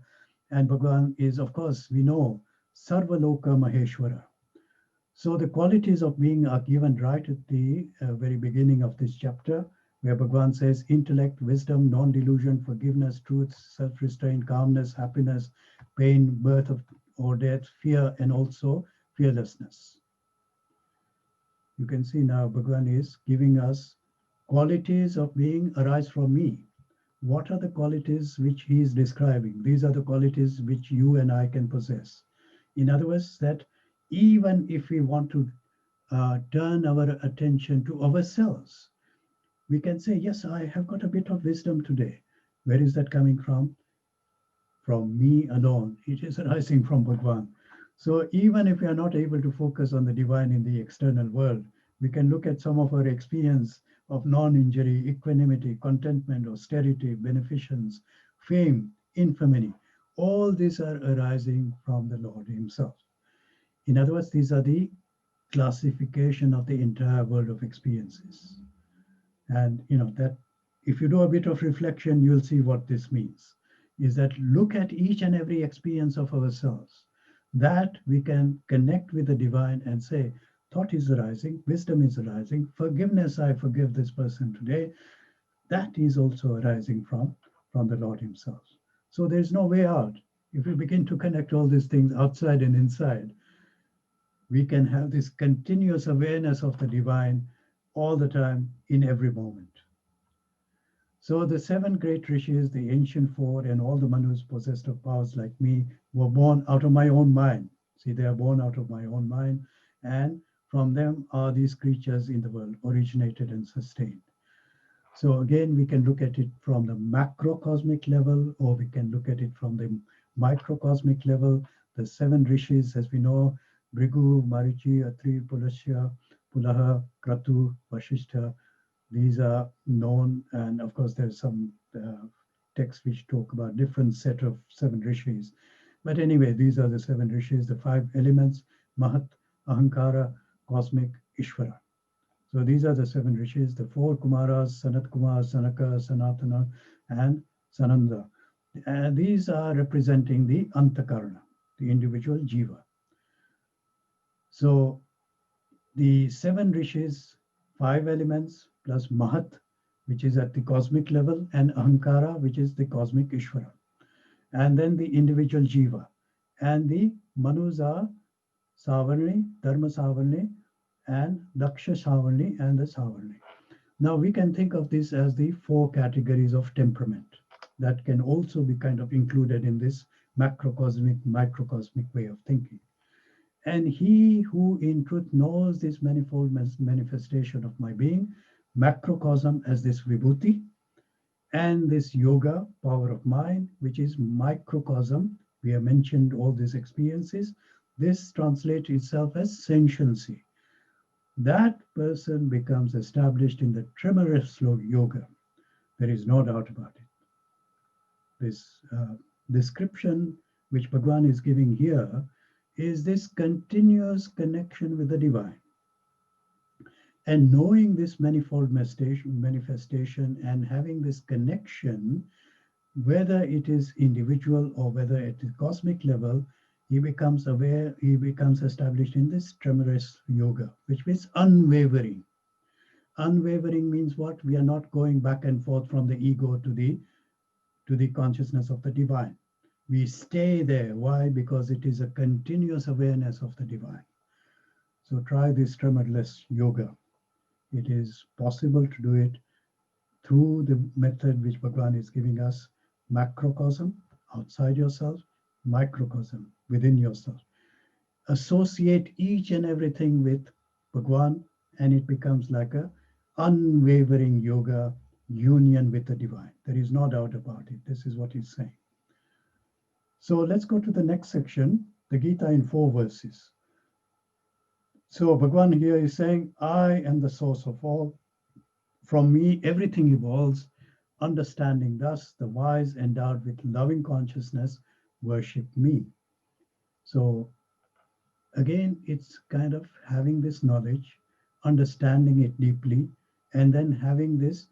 And Bhagavan is, of course, we know, Sarvaloka Maheshwara. So the qualities of being are given right at the very beginning of this chapter, where Bhagavan says intellect, wisdom, non-delusion, forgiveness, truth, self-restraint, calmness, happiness, pain, birth of or death, fear, and also fearlessness. You can see now Bhagavan is giving us qualities of being arise from me. What are the qualities which he is describing? These are the qualities which you and I can possess. In other words, that even if we want to turn our attention to ourselves, we can say, yes, I have got a bit of wisdom today. Where is that coming from? From me alone. It is arising from Bhagwan. So even if we are not able to focus on the divine in the external world, we can look at some of our experience of non-injury, equanimity, contentment, austerity, beneficence, fame, infamy. All these are arising from the Lord himself. In other words, these are the classification of the entire world of experiences. And that if you do a bit of reflection, you'll see what this means. Is that look at each and every experience of ourselves, that we can connect with the divine and say, thought is arising, wisdom is arising, forgiveness, I forgive this person today, that is also arising from the Lord Himself. So there's no way out. If we begin to connect all these things outside and inside, we can have this continuous awareness of the divine all the time in every moment. So the seven great rishis, the ancient four, and all the manus possessed of powers like me were born out of my own mind. See, they are born out of my own mind, and from them are these creatures in the world originated and sustained. So again, we can look at it from the macrocosmic level, or we can look at it from the microcosmic level. The seven rishis, as we know, Bhrigu, Marichi, Atri, Pulasya, Pulaha, Kratu, Vasishtha, these are known, and of course, there's some texts which talk about different set of seven rishis. But anyway, these are the seven rishis, the five elements: Mahat, Ahankara, Cosmic, Ishvara. So these are the seven rishis, the four Kumaras: Sanat Kumar, Sanaka, Sanatana, and Sananda. And these are representing the Antakarana, the individual jiva. So the seven rishis, five elements, plus Mahat, which is at the cosmic level, and Ahankara, which is the cosmic Ishvara. And then the individual jiva. And the Manus are Savarni, Dharma Savarni, and Daksha Savarni, and the Savarni. Now we can think of this as the four categories of temperament that can also be kind of included in this macrocosmic, microcosmic way of thinking. And he who in truth knows this manifold manifestation of my being, macrocosm as this vibhuti, and this yoga, power of mind, which is microcosm, we have mentioned all these experiences, this translates itself as sentiency. That person becomes established in the tremorous yoga. There is no doubt about it. This description which Bhagwan is giving here is this continuous connection with the divine. And knowing this manifold manifestation and having this connection, whether it is individual or whether at the cosmic level, he becomes aware, he becomes established in this tremorous yoga, which means unwavering. Unwavering means what? We are not going back and forth from the ego to the consciousness of the divine. We stay there. Why? Because it is a continuous awareness of the divine. So try this tremorless yoga. It is possible to do it through the method which Bhagwan is giving us: macrocosm, outside yourself; microcosm, within yourself. Associate each and everything with Bhagwan, and it becomes like a unwavering yoga union with the divine. There is no doubt about it. This is what he's saying. So let's go to the next section, the Gita in 4 verses. So Bhagwan here is saying, I am the source of all. From me, everything evolves. Understanding thus, the wise endowed with loving consciousness worship me. So again, it's kind of having this knowledge, understanding it deeply, and then having this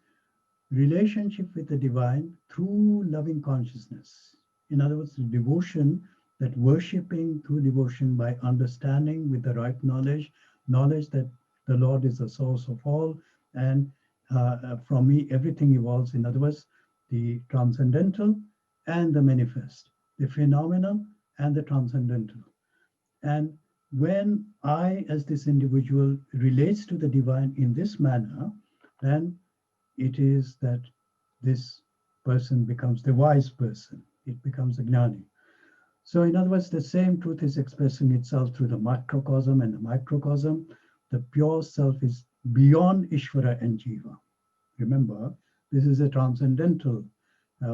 relationship with the divine through loving consciousness. In other words, the devotion, that worshipping through devotion by understanding with the right knowledge, knowledge that the Lord is the source of all, and from me everything evolves. In other words, the transcendental and the manifest, the phenomenal and the transcendental. And when I, as this individual, relates to the divine in this manner, then it is that this person becomes the wise person. It becomes a jnani. So in other words, the same truth is expressing itself through the macrocosm and the microcosm. The pure self is beyond Ishvara and Jiva. Remember, this is a transcendental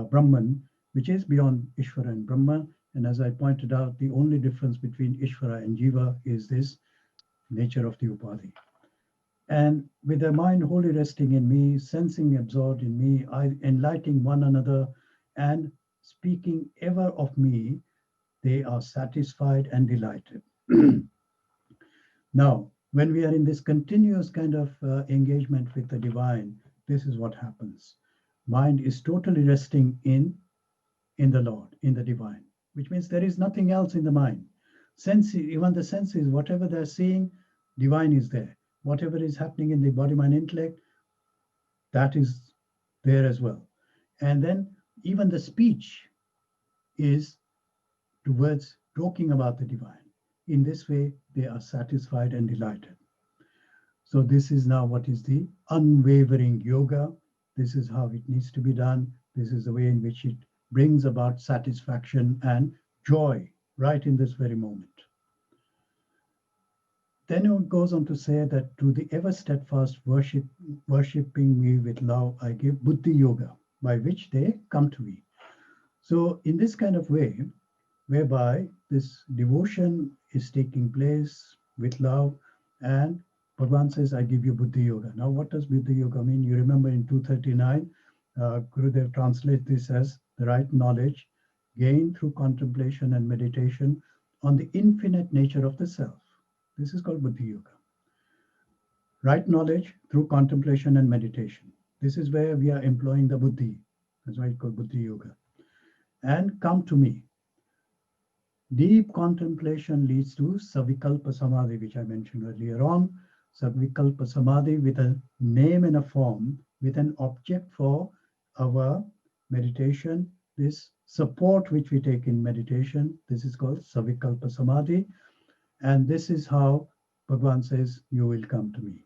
Brahman, which is beyond Ishvara and Brahma. And as I pointed out, the only difference between Ishvara and Jiva is this nature of the Upadhi. And with their mind wholly resting in me, sensing absorbed in me, I enlightening one another and speaking ever of me, they are satisfied and delighted. Now, when we are in this continuous kind of engagement with the divine, this is what happens. Mind is totally resting in the Lord, in the divine, which means there is nothing else in the mind. Sense, even the senses, whatever they're seeing, Divine is there. Whatever is happening in the body, mind, intellect, that is there as well. And then even the speech is towards talking about the divine. In this way, they are satisfied and delighted. So this is now what is the unwavering yoga. This is how it needs to be done. This is the way in which it brings about satisfaction and joy right in this very moment. Then it goes on to say that to the ever steadfast worshipping me with love, I give Buddhi Yoga, by which they come to me. So in this kind of way, whereby this devotion is taking place with love, and Bhagavan says, I give you Buddhi Yoga. Now, what does Buddhi Yoga mean? You remember in 239, Gurudev translates this as the right knowledge gained through contemplation and meditation on the infinite nature of the self. This is called Buddhi Yoga. Right knowledge through contemplation and meditation. This is where we are employing the Buddhi. That's why it's called Buddhi Yoga. And come to me. Deep contemplation leads to Savikalpa Samadhi, which I mentioned earlier on. Savikalpa Samadhi with a name and a form, with an object for our meditation. This support which we take in meditation, this is called Savikalpa Samadhi. And this is how Bhagavan says, you will come to me.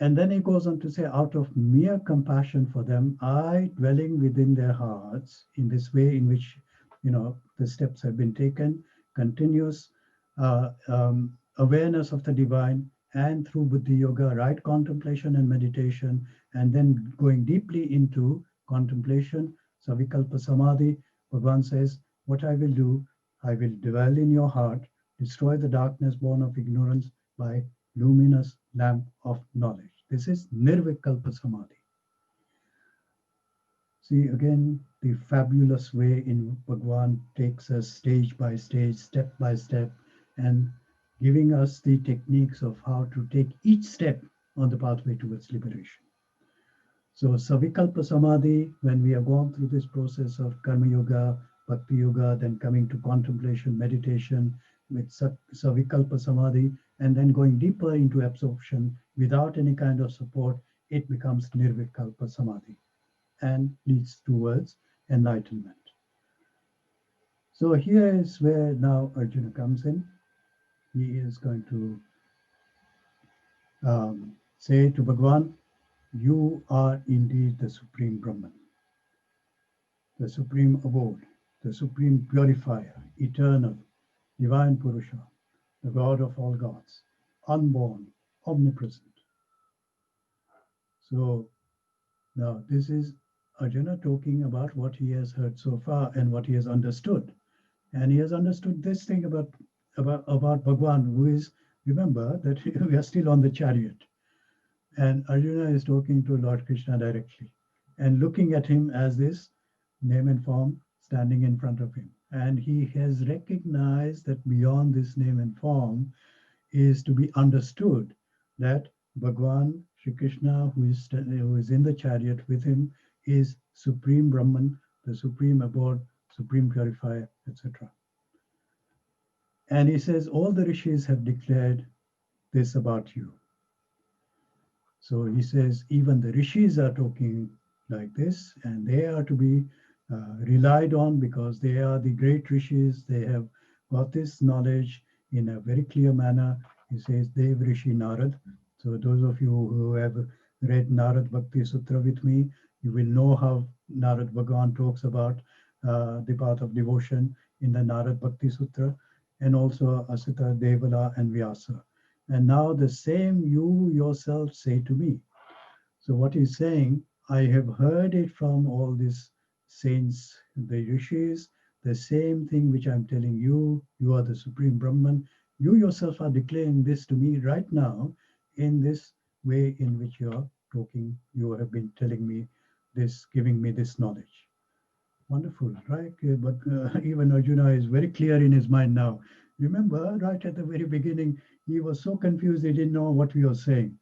And then he goes on to say, out of mere compassion for them, I, dwelling within their hearts, in this way in which, the steps have been taken, continuous awareness of the divine, and through Buddhi Yoga, right contemplation and meditation, and then going deeply into contemplation, Savikalpa Samadhi, Bhagavan says, what I will do, I will dwell in your heart, destroy the darkness born of ignorance by luminous lamp of knowledge. This is Nirvikalpa Samadhi. See again the fabulous way in Bhagwan takes us stage by stage, step by step, and giving us the techniques of how to take each step on the pathway towards liberation. So Savikalpa Samadhi, when we have gone through this process of Karma Yoga, Bhakti Yoga, then coming to contemplation, meditation with Savikalpa Samadhi, and then going deeper into absorption without any kind of support, it becomes Nirvikalpa Samadhi and leads towards enlightenment. So here is where now Arjuna comes in. He is going to say to Bhagwan, you are indeed the Supreme Brahman, the Supreme Abode, the Supreme Purifier, Eternal, Divine Purusha, the God of all gods, unborn, omnipresent. So now this is Arjuna talking about what he has heard so far and what he has understood. And he has understood this thing about Bhagwan, who is, remember that we are still on the chariot. And Arjuna is talking to Lord Krishna directly and looking at him as this name and form standing in front of him. And he has recognized that beyond this name and form is to be understood that Bhagwan Sri Krishna, who is in the chariot with him, is Supreme Brahman, the Supreme Abode, Supreme Purifier, etc. And he says, all the rishis have declared this about you. So he says, even the rishis are talking like this, and they are to be relied on because they are the great rishis. They have got this knowledge in a very clear manner. He says, Dev Rishi Narad. So those of you who have read Narad Bhakti Sutra with me, you will know how Narad Bhagwan talks about the path of devotion in the Narad Bhakti Sutra, and also Asita, Devala, and Vyasa. And now the same you yourself say to me. So what he's saying, I have heard it from all these saints, the rishis, the same thing which I'm telling you. You are the Supreme Brahman. You yourself are declaring this to me right now in this way in which you are talking. You have been telling me this, giving me this knowledge. Wonderful, right? But even Arjuna is very clear in his mind now. Remember, right at the very beginning, he was so confused he didn't know what we were saying.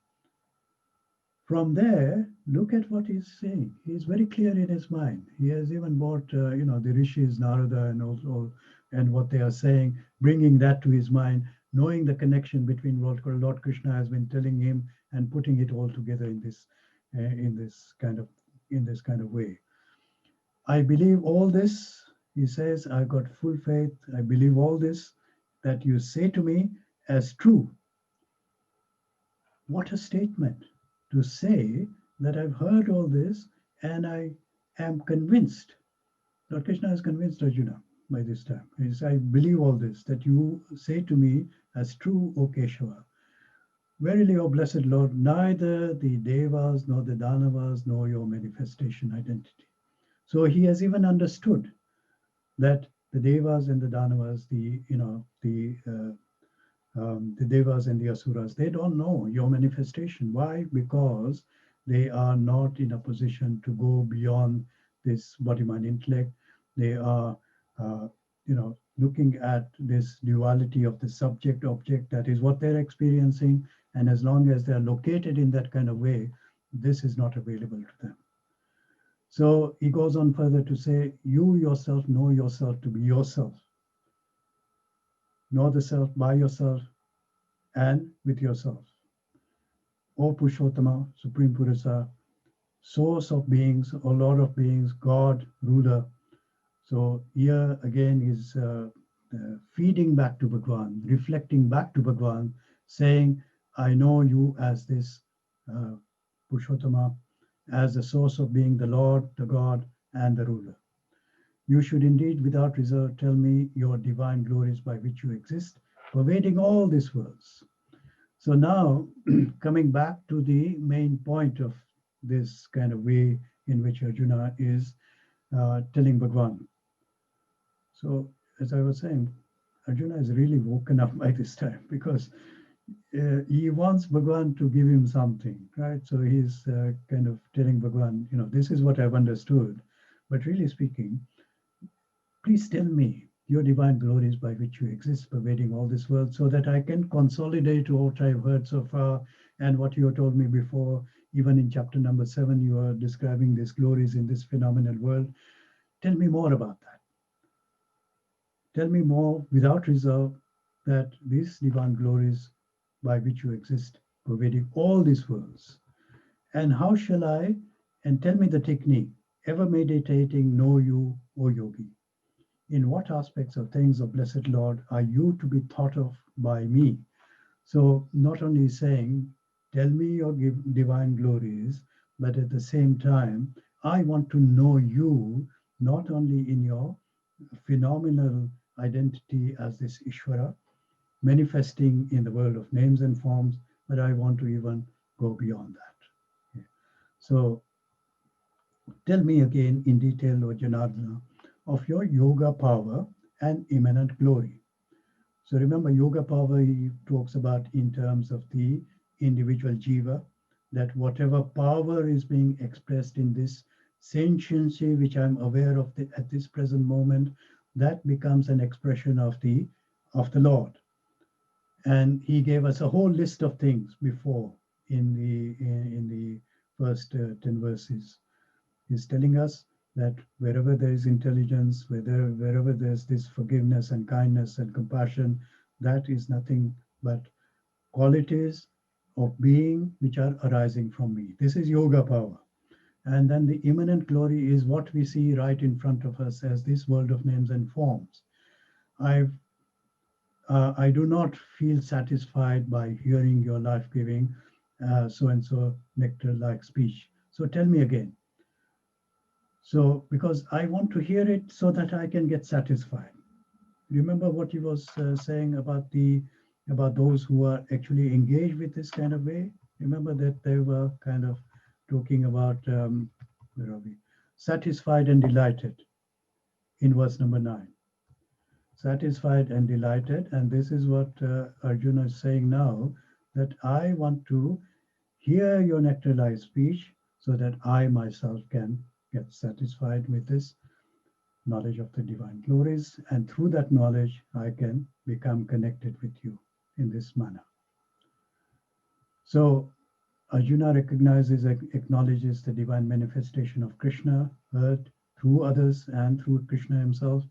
From there, look at what he's saying. He's very clear in his mind. He has even brought, the rishis, Narada, and also and what they are saying, bringing that to his mind. knowing the connection between what Lord Krishna has been telling him and putting it all together in this kind of way. I believe all this, he says, I've got full faith. I believe all this that you say to me as true. What a statement to say that I've heard all this and I am convinced. Lord Krishna is convinced Arjuna by this time. He says, I believe all this that you say to me as true, O Keshava. Verily, O blessed Lord, neither the Devas nor the Danavas know your manifestation identity. So he has even understood that the Devas and the Danavas, the Devas and the Asuras, they don't know your manifestation. Why? Because they are not in a position to go beyond this body-mind intellect. They are, looking at this duality of the subject-object. That is what they're experiencing. And as long as they're located in that kind of way, this is not available to them. So he goes on further to say, you yourself know yourself to be yourself. Know the self by yourself and with yourself. O Purushottama, Supreme Purusha, source of beings, O Lord of beings, God, ruler. So here again is feeding back to Bhagwan, reflecting back to Bhagwan, saying, I know you as this Purushottama, as the source of being, the Lord, the God, and the ruler. You should indeed, without reserve, tell me your divine glories by which you exist, pervading all these worlds. So now, coming back to the main point of this kind of way in which Arjuna is telling Bhagwan. So, as I was saying, Arjuna is really woken up by this time because he wants Bhagwan to give him something, right? So he's kind of telling Bhagwan, this is what I've understood. But really speaking, please tell me your divine glories by which you exist, pervading all this world, so that I can consolidate what I've heard so far and what you told me before. Even in chapter number 7, you are describing these glories in this phenomenal world. Tell me more about that. Tell me more without reserve that these divine glories by which you exist, pervading all these worlds. And how shall I, and tell me the technique, ever meditating know you, O yogi? In what aspects of things, O blessed Lord, are you to be thought of by me? So not only saying, tell me your divine glories, but at the same time, I want to know you not only in your phenomenal identity as this Ishvara, manifesting in the world of names and forms, but I want to even go beyond that. So tell me again in detail, Lord Janardana, of your yoga power and immanent glory. So remember, yoga power he talks about in terms of the individual jiva, that whatever power is being expressed in this sentiency, which I'm aware of at this present moment, that becomes an expression of the Lord. And he gave us a whole list of things before in the first 10 verses. He's telling us that wherever there is intelligence, wherever there's this forgiveness and kindness and compassion, that is nothing but qualities of being which are arising from me. This is yoga power. And then the immanent glory is what we see right in front of us as this world of names and forms. I do not feel satisfied by hearing your life-giving so and so nectar-like speech. So tell me again. So, because I want to hear it so that I can get satisfied. Remember what he was saying about those who are actually engaged with this kind of way. Remember that they were kind of talking about where are we? Satisfied and delighted in verse number 9. Satisfied and delighted, and this is what Arjuna is saying now, that I want to hear your nectar-like speech so that I myself can get satisfied with this knowledge of the divine glories, and through that knowledge I can become connected with you in this manner. So Arjuna recognizes, acknowledges the divine manifestation of Krishna, heard through others and through Krishna himself.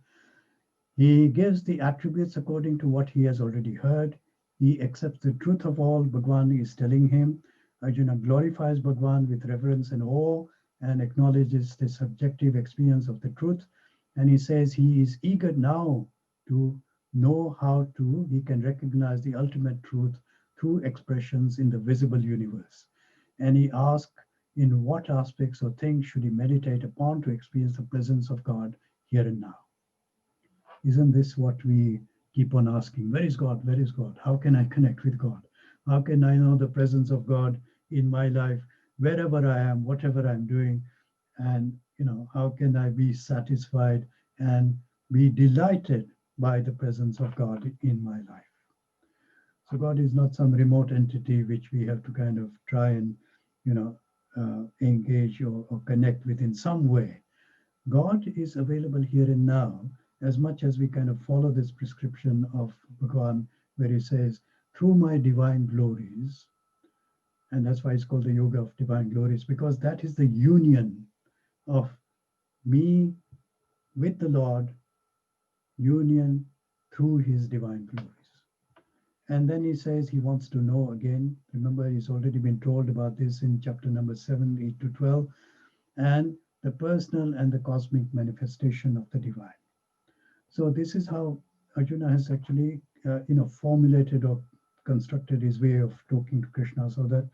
He gives the attributes according to what he has already heard. He accepts the truth of all Bhagwan is telling him. Arjuna glorifies Bhagwan with reverence and awe and acknowledges the subjective experience of the truth. And he says he is eager now to know how to, he can recognize the ultimate truth through expressions in the visible universe. And he asks, in what aspects or things should he meditate upon to experience the presence of God here and now? Isn't this what we keep on asking? Where is God? Where is God? How can I connect with God? How can I know the presence of God in my life, wherever I am, whatever I'm doing? And how can I be satisfied and be delighted by the presence of God in my life? So God is not some remote entity which we have to kind of try and you know engage or connect with in some way. God is available here and now, as much as we kind of follow this prescription of Bhagwan, where he says, through my divine glories, and that's why it's called the yoga of divine glories, because that is the union of me with the Lord, union through his divine glories. And then he says he wants to know again. Remember, he's already been told about this in chapter number 7, 8 to 12, and the personal and the cosmic manifestation of the divine. So this is how Arjuna has actually, formulated or constructed his way of talking to Krishna, so that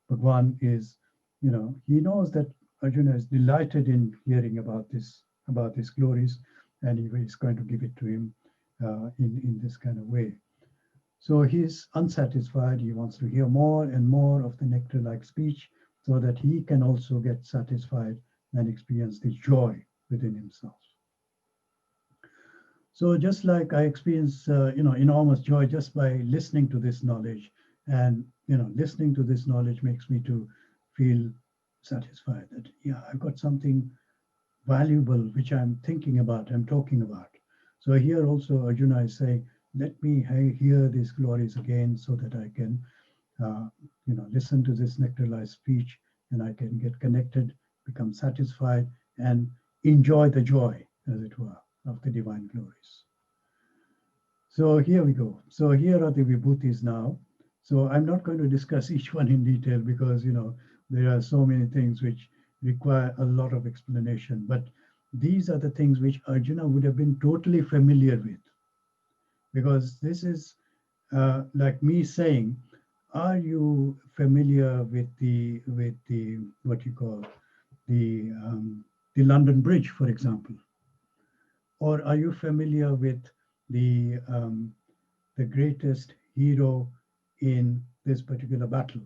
Bhagwan is, he knows that Arjuna is delighted in hearing about these glories, and he is going to give it to him in this kind of way. So he's unsatisfied. He wants to hear more and more of the nectar-like speech, so that he can also get satisfied and experience the joy within himself. So just like I experience, enormous joy just by listening to this knowledge, and listening to this knowledge makes me to feel satisfied that yeah, I've got something valuable which I'm thinking about, I'm talking about. So here also Arjuna is saying, let me hear these glories again, so that I can, listen to this nectar-like speech, and I can get connected, become satisfied, and enjoy the joy, as it were, of the divine glories. So here we go. So here are the Vibhuti-s now. So I'm not going to discuss each one in detail, because there are so many things which require a lot of explanation. But these are the things which Arjuna would have been totally familiar with, because this is like me saying, "Are you familiar with the what you call the London Bridge, for example, or are you familiar with the greatest hero in this particular battle?"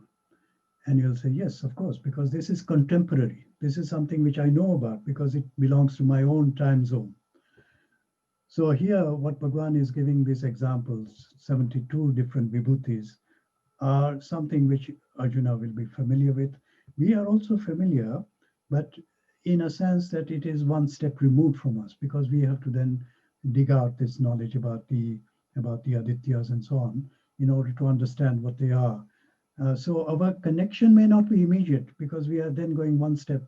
And you'll say, yes, of course, because this is contemporary. This is something which I know about because it belongs to my own time zone. So here, what Bhagwan is giving these examples, 72 different vibhutis, are something which Arjuna will be familiar with. We are also familiar, but in a sense that it is one step removed from us, because we have to then dig out this knowledge about the Adityas and so on in order to understand what they are. So our connection may not be immediate, because we are then going one step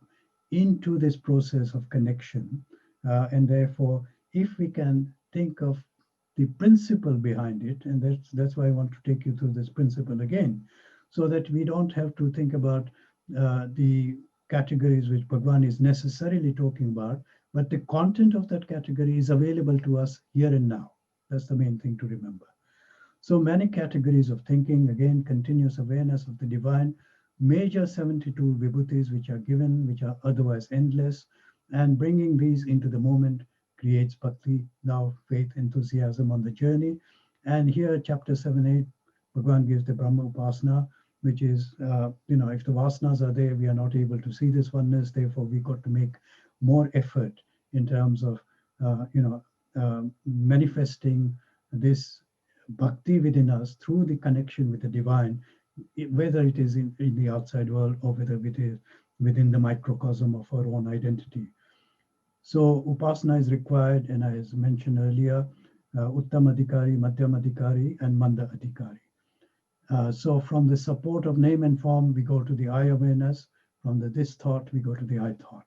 into this process of connection. And therefore, if we can think of the principle behind it, and that's why I want to take you through this principle again, so that we don't have to think about the categories which Bhagwan is necessarily talking about, but the content of that category is available to us here and now. That's the main thing to remember. So many categories of thinking, again, continuous awareness of the divine, major 72 vibhutis which are given, which are otherwise endless, and bringing these into the moment creates bhakti, love, faith, enthusiasm on the journey. And here, chapter 7, 8, Bhagwan gives the Brahma Upasana, which is, if the vasanas are there, we are not able to see this oneness. Therefore, we got to make more effort in terms of, manifesting this bhakti within us through the connection with the divine, whether it is in the outside world or whether it is within the microcosm of our own identity. So upasana is required, and as mentioned earlier, Uttam Adhikari, Madhyam Adhikari, and Manda Adhikari. So from the support of name and form, we go to the I awareness. From the this thought, we go to the I thought.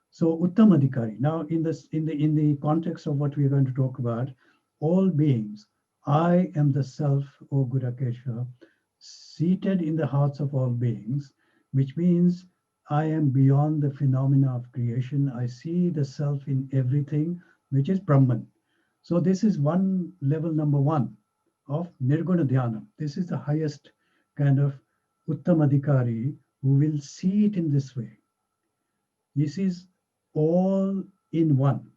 So Uttam Adhikari. Now, in the context of what we are going to talk about, all beings I am the self, O Gurakesha, seated in the hearts of all beings, which means I am beyond the phenomena of creation. I see the self in everything, which is Brahman. So this is one level number one of Nirguna Dhyana. This is the highest kind of Uttamadhikari who will see it in this way. This is all in one.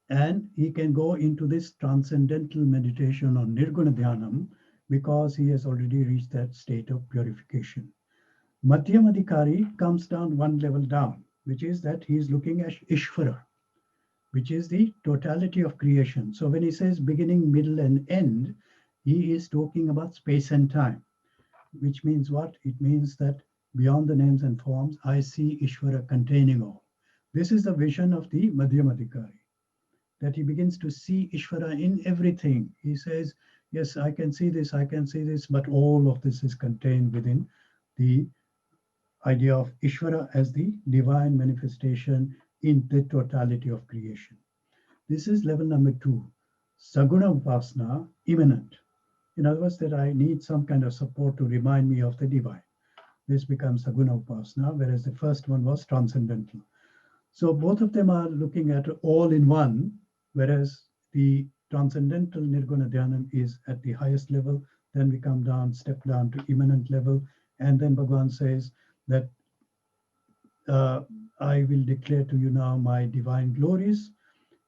And he can go into this transcendental meditation on Nirguna Dhyanam because he has already reached that state of purification. Madhyamadhikari comes down one level down, which is that he is looking at Ishvara, which is the totality of creation. So when he says beginning, middle, and end, he is talking about space and time, which means what? It means that beyond the names and forms, I see Ishvara containing all. This is the vision of the Madhyamadhikari, that he begins to see Ishvara in everything. He says, yes, I can see this, but all of this is contained within the idea of Ishvara as the divine manifestation in the totality of creation. This is level number two, Saguna Upasana, immanent. In other words, that I need some kind of support to remind me of the divine. This becomes Saguna Upasana, whereas the first one was transcendental. So both of them are looking at all in one, whereas the transcendental Nirguna Dhyanam is at the highest level. Then we come down, step down to immanent level. And then Bhagwan says that uh, I will declare to you now my divine glories,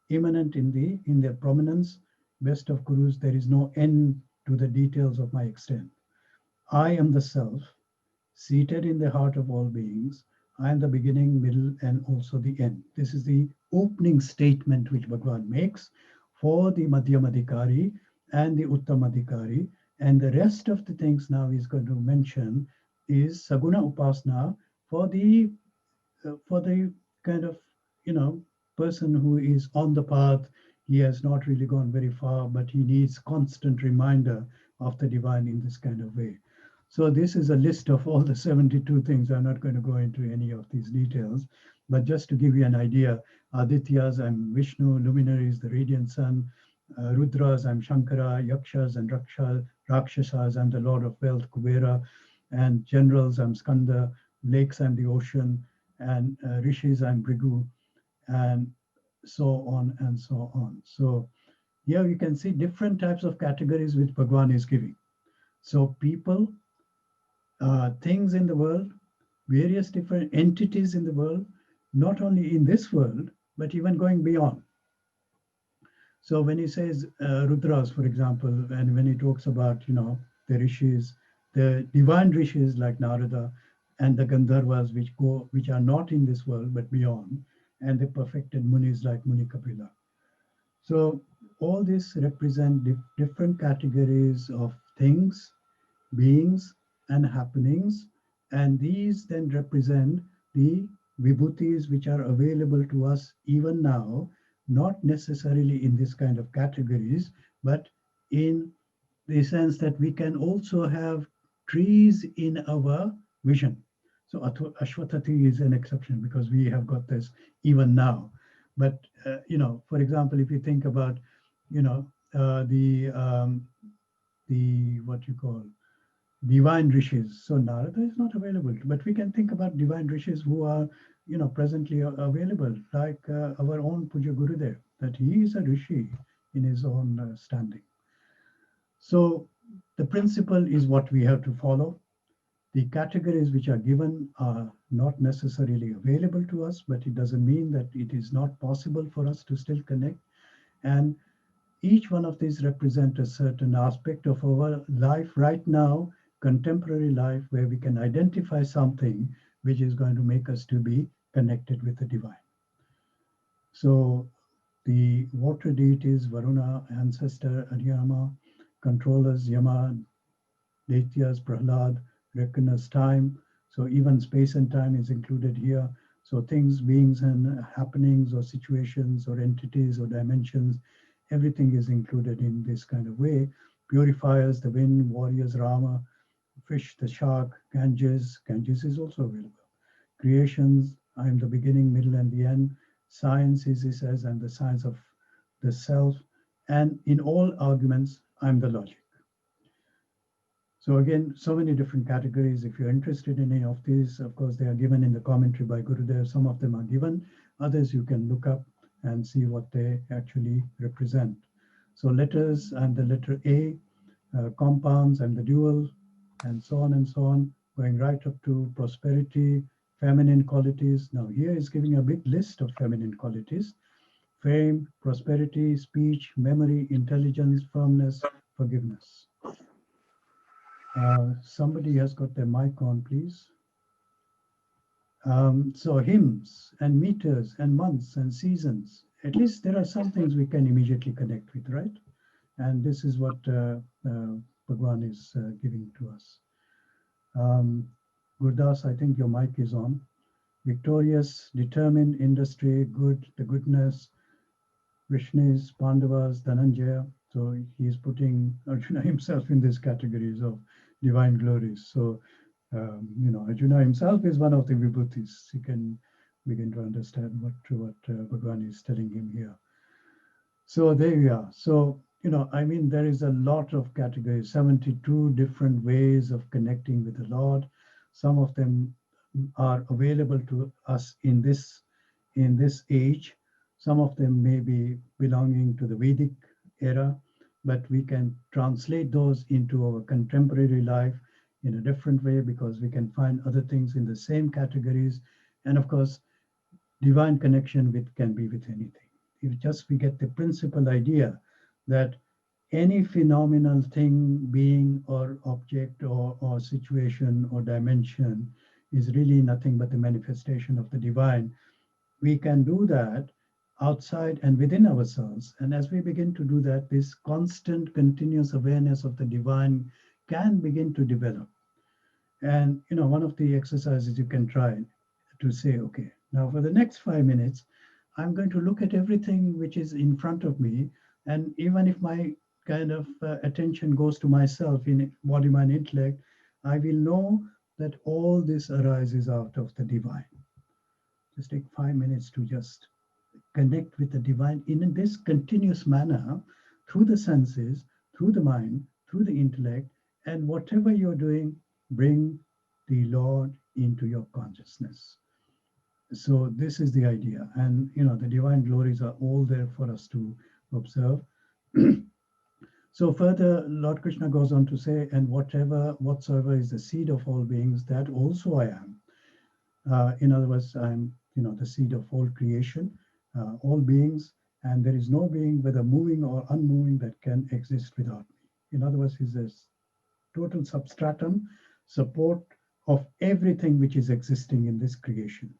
immanent in their prominence. Best of gurus, there is no end to the details of my extent. I am the self, seated in the heart of all beings. I am the beginning, middle, and also the end. This is the opening statement which Bhagwan makes for the Madhyamadhikari and the Uttamadhikari. And the rest of the things now he's going to mention is Saguna Upasana for the kind of, you know, person who is on the path. He has not really gone very far, but he needs constant reminder of the divine in this kind of way. So this is a list of all the 72 things. I'm not going to go into any of these details, but just to give you an idea, Adityas, I'm Vishnu, luminaries, the radiant sun, Rudras, I'm Shankara, Yakshas and Rakshasas, I'm the Lord of Wealth, Kubera, and generals, I'm Skanda, lakes, I'm the ocean, and Rishis, I'm Brigu, and so on and so on. So here you can see different types of categories which Bhagwan is giving. So people, things in the world, various different entities in the world, not only in this world, but even going beyond. So when he says Rudras, for example, and when he talks about, you know, the rishis, the divine rishis like Narada, and the Gandharvas which are not in this world but beyond, and the perfected munis like Muni Kapila. So all this represent different categories of things, beings, and happenings, and these then represent the vibhutis which are available to us even now, not necessarily in this kind of categories, but in the sense that we can also have trees in our vision. So Ashwatthati is an exception because we have got this even now. But you know, for example, if you think about, you know, the what you call divine rishis. So Narada is not available, but we can think about divine rishis who are, you know, presently available, like our own Puja Gurudev, that he is a rishi in his own standing. So the principle is what we have to follow. The categories which are given are not necessarily available to us, but it doesn't mean that it is not possible for us to still connect. And each one of these represent a certain aspect of our life right now, contemporary life, where we can identify something which is going to make us to be connected with the divine. So the water deities, Varuna, ancestor, Aryama, controllers, Yama, Daityas, Prahlad, reckoners time. So even space and time is included here. So things, beings, and happenings, or situations, or entities, or dimensions, everything is included in this kind of way. Purifiers, the wind, warriors, Rama, fish, the shark, Ganges. Ganges is also available. Creations, I am the beginning, middle, and the end. Science is, he says, and the science of the self. And in all arguments, I'm the logic. So again, so many different categories. If you're interested in any of these, of course, they are given in the commentary by Gurudev. Some of them are given. Others you can look up and see what they actually represent. So letters, I'm the letter A. Compounds, I'm the dual, and so on and so on, going right up to prosperity, feminine qualities. Now here is giving a big list of feminine qualities: fame, prosperity, speech, memory, intelligence, firmness, forgiveness. Somebody has got their mic on, please. So hymns and meters and months and seasons. At least there are some things we can immediately connect with, right? And this is what Bhagwan is giving to us. Gurdas, I think your mic is on. Victorious, determined, industry, good, the goodness, Vrishnis, Pandavas, Dhananjaya. So he is putting Arjuna himself in these categories of divine glories. So, Arjuna himself is one of the Vibhuti-s. You can begin to understand what Bhagwan is telling him here. So there we are. So, there is a lot of categories, 72 different ways of connecting with the Lord. Some of them are available to us in this age. Some of them may be belonging to the Vedic era, but we can translate those into our contemporary life in a different way because we can find other things in the same categories. And of course, divine connection with can be with anything. If just we get the principal idea that any phenomenal thing, being or object or situation or dimension is really nothing but the manifestation of the divine, we can do that outside and within ourselves. And as we begin to do that, this constant, continuous awareness of the divine can begin to develop. And one of the exercises you can try to say, okay, now for the next 5 minutes, I'm going to look at everything which is in front of me. And even if my kind of attention goes to myself in body, mind, intellect, I will know that all this arises out of the divine. Just take 5 minutes to just connect with the divine in this continuous manner through the senses, through the mind, through the intellect, and whatever you're doing, bring the Lord into your consciousness. So this is the idea. And the divine glories are all there for us to observe. So further, Lord Krishna goes on to say, and whatsoever is the seed of all beings, that also I am. In other words, I'm the seed of all creation, all beings, and there is no being, whether moving or unmoving, that can exist without me. In other words, he's a total substratum, support of everything which is existing in this creation.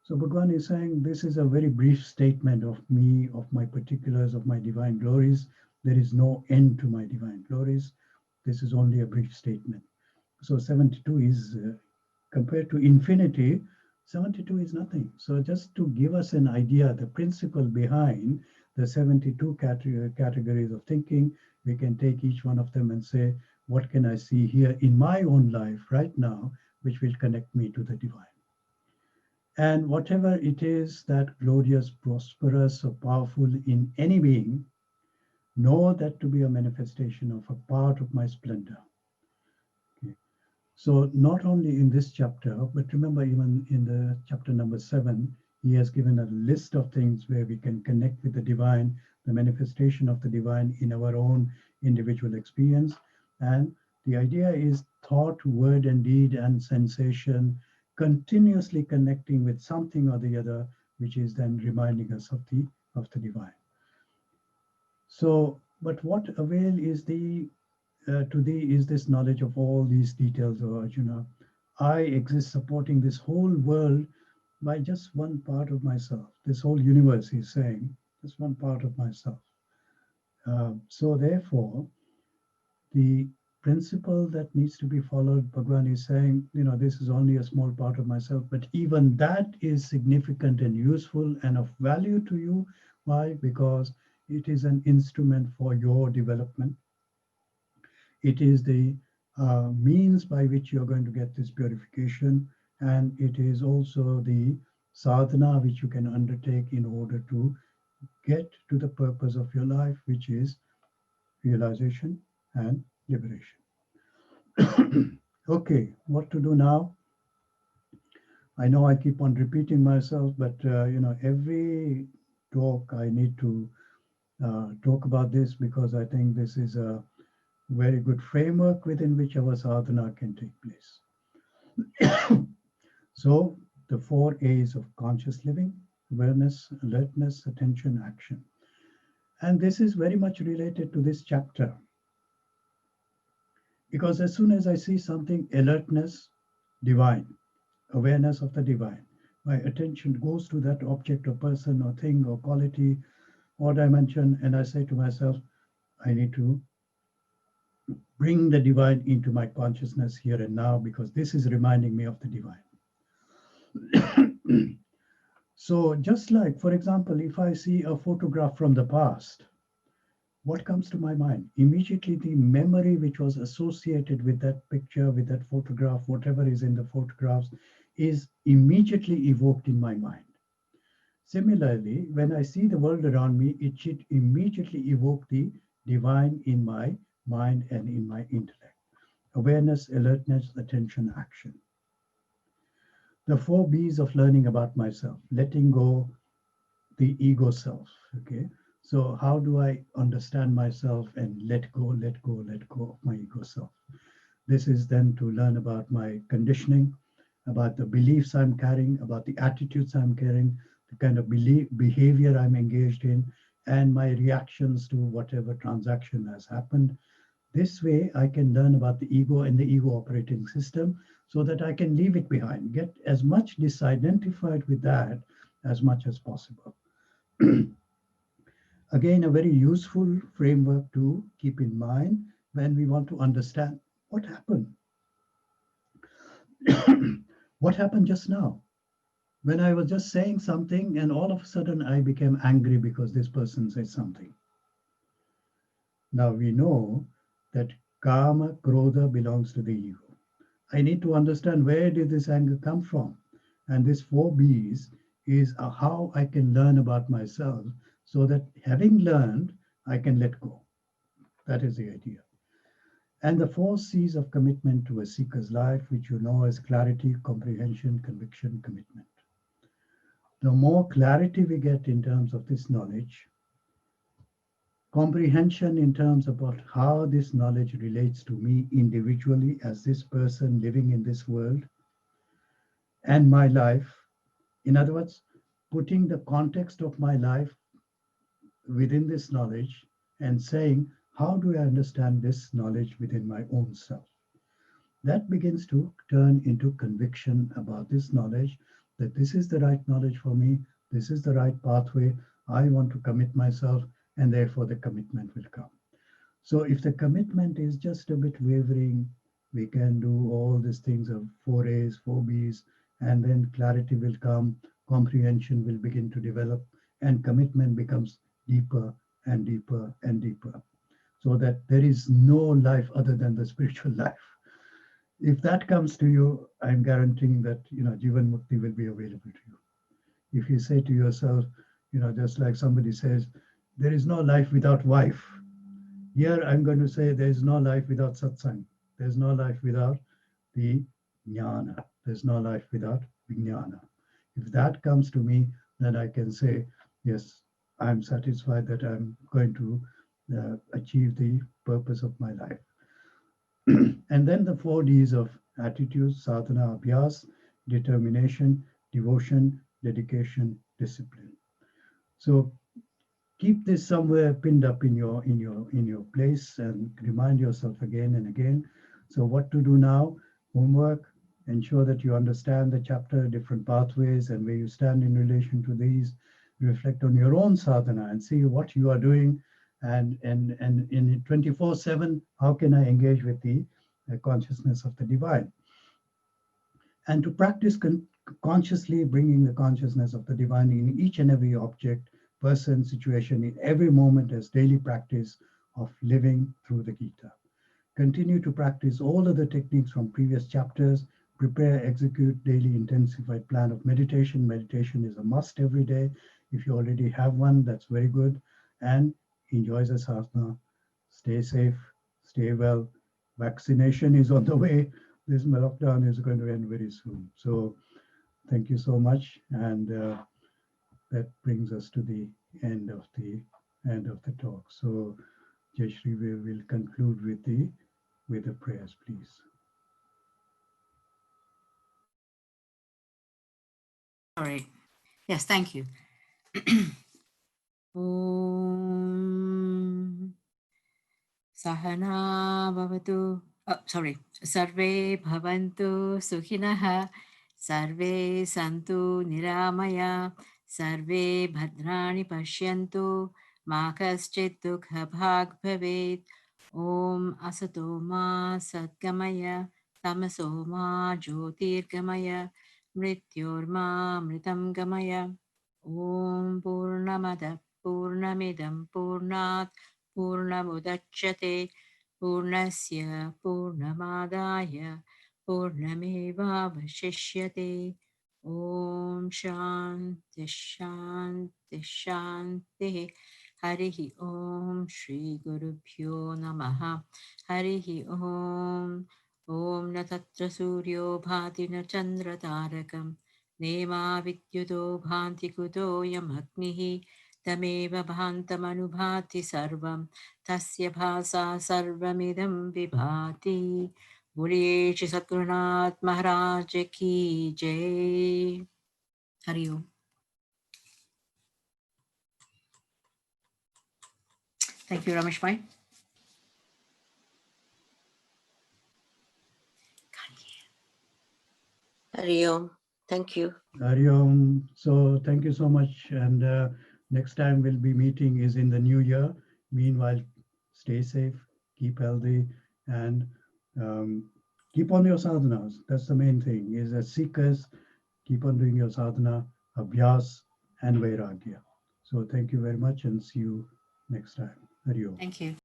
So Bhagwan is saying this is a very brief statement of me, of my particulars, of my divine glories. There is no end to my divine glories. This is only a brief statement. So 72 is compared to infinity, 72 is nothing. So just to give us an idea, the principle behind the 72 categories of thinking, we can take each one of them and say, what can I see here in my own life right now, which will connect me to the divine? And whatever it is that glorious, prosperous, or powerful in any being, know that to be a manifestation of a part of my splendor. Okay. So not only in this chapter, but remember even in the chapter number 7, he has given a list of things where we can connect with the divine, the manifestation of the divine in our own individual experience. And the idea is thought, word, and deed and sensation continuously connecting with something or the other, which is then reminding us of the divine. So, but what avail is to thee is this knowledge of all these details, O Arjuna. I exist supporting this whole world by just one part of myself. This whole universe, he's saying, just one part of myself. So therefore, the principle that needs to be followed, Bhagwan is saying, this is only a small part of myself, but even that is significant and useful and of value to you. Why? Because it is an instrument for your development. It is the means by which you're going to get this purification, and it is also the sadhana which you can undertake in order to get to the purpose of your life, which is realization and liberation. Okay, what to do now? I know I keep on repeating myself, but every talk I need to talk about this because I think this is a very good framework within which our sadhana can take place. So, the four A's of conscious living: awareness, alertness, attention, action. And this is very much related to this chapter because as soon as I see something, alertness, divine, awareness of the divine, my attention goes to that object or person or thing or quality or dimension, and I say to myself, I need to bring the divine into my consciousness here and now because this is reminding me of the divine. So, just like, for example, if I see a photograph from the past, what comes to my mind? Immediately, the memory which was associated with that picture, with that photograph, whatever is in the photographs, is immediately evoked in my mind. Similarly, when I see the world around me, it should immediately evoke the divine in my mind and in my intellect. Awareness, alertness, attention, action. The four B's of learning about myself: letting go the ego self. Okay. So, how do I understand myself and let go, let go, let go of my ego self? This is then to learn about my conditioning, about the beliefs I'm carrying, about the attitudes I'm carrying, the kind of behavior I'm engaged in, and my reactions to whatever transaction has happened. This way, I can learn about the ego and the ego operating system so that I can leave it behind, get as much disidentified with that as much as possible. Again, a very useful framework to keep in mind when we want to understand what happened. What happened just now? When I was just saying something and all of a sudden I became angry because this person said something. Now we know that kama, krodha belongs to the ego. I need to understand where did this anger come from? And this four B's is how I can learn about myself so that having learned, I can let go. That is the idea. And the four C's of commitment to a seeker's life, which you know as clarity, comprehension, conviction, commitment. The more clarity we get in terms of this knowledge, comprehension in terms about how this knowledge relates to me individually as this person living in this world and my life. In other words, putting the context of my life within this knowledge and saying, how do I understand this knowledge within my own self? That begins to turn into conviction about this knowledge, that this is the right knowledge for me, this is the right pathway, I want to commit myself, and therefore the commitment will come. So if the commitment is just a bit wavering, we can do all these things of four A's, four B's, and then clarity will come, comprehension will begin to develop, and commitment becomes deeper and deeper and deeper. So that there is no life other than the spiritual life. If that comes to you, I'm guaranteeing that Jivan Mukti will be available to you. If you say to yourself, just like somebody says, there is no life without wife. Here I'm going to say there is no life without satsang. There's no life without the jnana. There's no life without vijnana. If that comes to me, then I can say, yes, I'm satisfied that I'm going to achieve the purpose of my life. And then the four D's of attitude: sadhana, abhyas, determination, devotion, dedication, discipline. So keep this somewhere pinned up in your place and remind yourself again and again. So what to do now? Homework. Ensure that you understand the chapter, different pathways, and where you stand in relation to these. Reflect on your own sadhana and see what you are doing, and in 24/7, how can I engage with the consciousness of the divine, and to practice consciously bringing the consciousness of the divine in each and every object, person, situation, in every moment as daily practice of living through the Gita. Continue to practice all of the techniques from previous chapters. Prepare, execute daily intensified plan of meditation. Meditation is a must every day. If you already have one, that's very good. And enjoy the sadhana. Stay safe, stay well. Vaccination is on the way. This lockdown is going to end very soon. So thank you so much. And that brings us to the end of the talk. So Jayashree, we will conclude with the prayers, please. All right. Yes, thank you. Om Sahana Bhavatu. Sorry. Sarve Bhavantu Sukhinah. Sarve Santu Niramaya. Sarve Bhadrani Pashyantu. Ma kaschit dukha bhag bhavet. Om Asato Ma Satgamaya. Tamaso Ma Jyotirgamaya. Mrityorma Mritam Gamaya. Om Purnamada Purnamidam Purnat Purnamudachyate Purnasya Purnamadaya Purnamevavashishyate. Om Shanti Shanti Shanti. Harihi Om Shri Gurubhyo Namaha. Harihi Om. Om na tatra suryo bhati na chandra tarakam. Nema vidyuto bhanti kuto yam agnihi. Tameva bhantamanubhati sarvam. Tasya bhasa sarvamidam vibhati. Boliye Shri Satgurunath Maharaj ki jai. Hari Om. Thank you, Ramesh Bhai. Hari Om. Thank you. Hari Om. So thank you so much. And next time we'll be meeting is in the new year. Meanwhile, stay safe, keep healthy, and keep on your sadhanas. That's the main thing. Is as seekers, keep on doing your sadhana, abhyas, and vairagya. So thank you very much, and see you next time. Hari Om. Thank you.